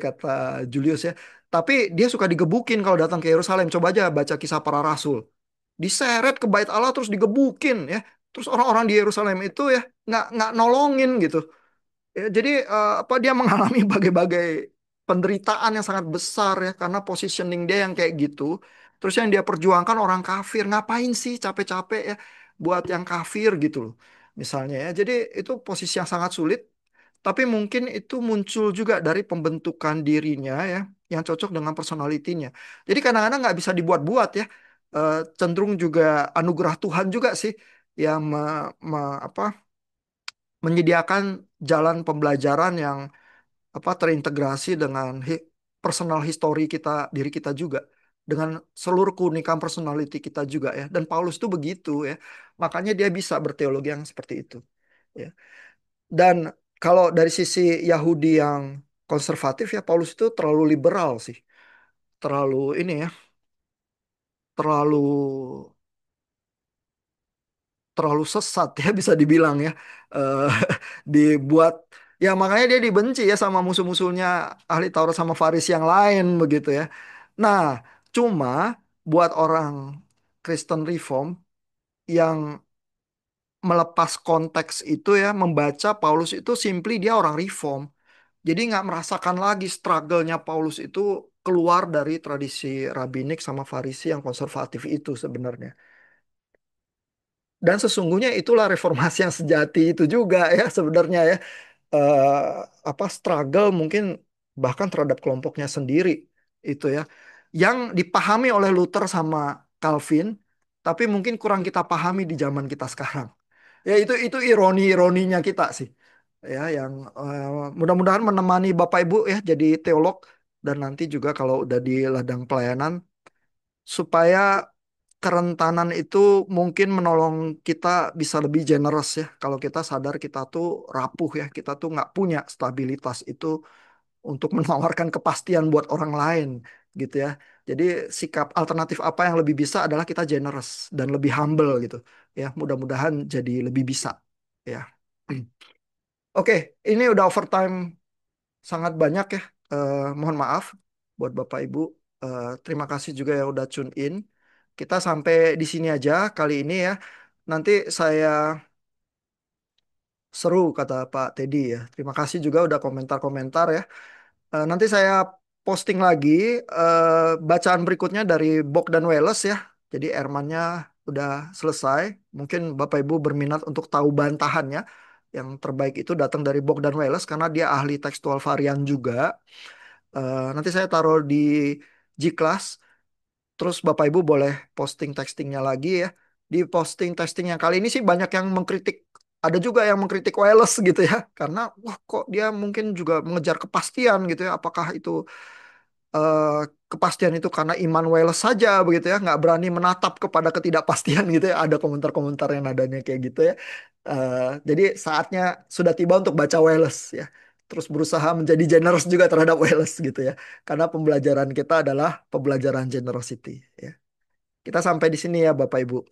[SPEAKER 1] kata Julius ya. Tapi dia suka digebukin kalau datang ke Yerusalem. Coba aja baca Kisah Para Rasul. Diseret ke Bait Allah terus digebukin ya. Terus orang-orang di Yerusalem itu ya nggak nolongin gitu. Ya, jadi apa, dia mengalami bagai-bagai penderitaan yang sangat besar ya karena positioning dia yang kayak gitu. Terus yang dia perjuangkan orang kafir, ngapain sih capek-capek ya buat yang kafir gitu loh. Misalnya ya. Jadi itu posisi yang sangat sulit, tapi mungkin itu muncul juga dari pembentukan dirinya ya yang cocok dengan personalitinya. Jadi kadang-kadang nggak bisa dibuat-buat ya. Cenderung juga anugerah Tuhan juga sih yang apa, menyediakan jalan pembelajaran yang apa, terintegrasi dengan personal history kita, diri kita juga, dengan seluruh keunikan personality kita juga ya. Dan Paulus itu begitu ya, makanya dia bisa berteologi yang seperti itu ya. Dan kalau dari sisi Yahudi yang konservatif ya, Paulus itu terlalu liberal sih, terlalu ini ya, terlalu terlalu sesat ya bisa dibilang ya. Eh, dibuat, ya makanya dia dibenci ya sama musuh-musuhnya ahli Taurat sama Farisi yang lain begitu ya. Nah, cuma buat orang Kristen Reform yang melepas konteks itu ya, membaca Paulus itu simply dia orang Reform. Jadi nggak merasakan lagi struggle-nya Paulus itu keluar dari tradisi rabbinik sama Farisi yang konservatif itu sebenarnya. Dan sesungguhnya itulah reformasi yang sejati itu juga ya sebenarnya ya. Apa, struggle mungkin bahkan terhadap kelompoknya sendiri itu ya. Yang dipahami oleh Luther sama Calvin, tapi mungkin kurang kita pahami di zaman kita sekarang. Ya itu ironi-ironinya kita sih. Ya yang mudah-mudahan menemani Bapak Ibu ya jadi teolog, dan nanti juga kalau udah di ladang pelayanan, supaya kerentanan itu mungkin menolong kita bisa lebih generous ya. Kalau kita sadar kita tuh rapuh ya, kita tuh nggak punya stabilitas itu untuk menawarkan kepastian buat orang lain gitu ya. Jadi sikap alternatif apa yang lebih bisa adalah kita generous dan lebih humble gitu ya. Mudah-mudahan jadi lebih bisa ya. Oke, ini udah overtime sangat banyak ya. Mohon maaf buat Bapak Ibu. Terima kasih juga yang udah tune in. Kita sampai di sini aja kali ini ya. Nanti saya seru kata Pak Teddy ya. Terima kasih juga udah komentar-komentar ya. Nanti saya posting lagi bacaan berikutnya dari Bogdan Welles ya. Jadi Ermannya udah selesai. Mungkin Bapak Ibu berminat untuk tahu bantahannya. Yang terbaik itu datang dari Bogdan Welles karena dia ahli tekstual varian juga. Nanti saya taruh di G-Class. Terus Bapak Ibu boleh posting textingnya lagi ya. Di posting testing yang kali ini sih banyak yang mengkritik, ada juga yang mengkritik Wales gitu ya. Karena wah, kok dia mungkin juga mengejar kepastian gitu ya. Apakah itu eh, kepastian itu karena iman Wales saja begitu ya, nggak berani menatap kepada ketidakpastian gitu ya. Ada komentar-komentar yang nadanya kayak gitu ya. Jadi saatnya sudah tiba untuk baca Wales ya. Terus berusaha menjadi generous juga terhadap Wales gitu ya. Karena pembelajaran kita adalah pembelajaran generosity ya. Kita sampai di sini ya Bapak Ibu.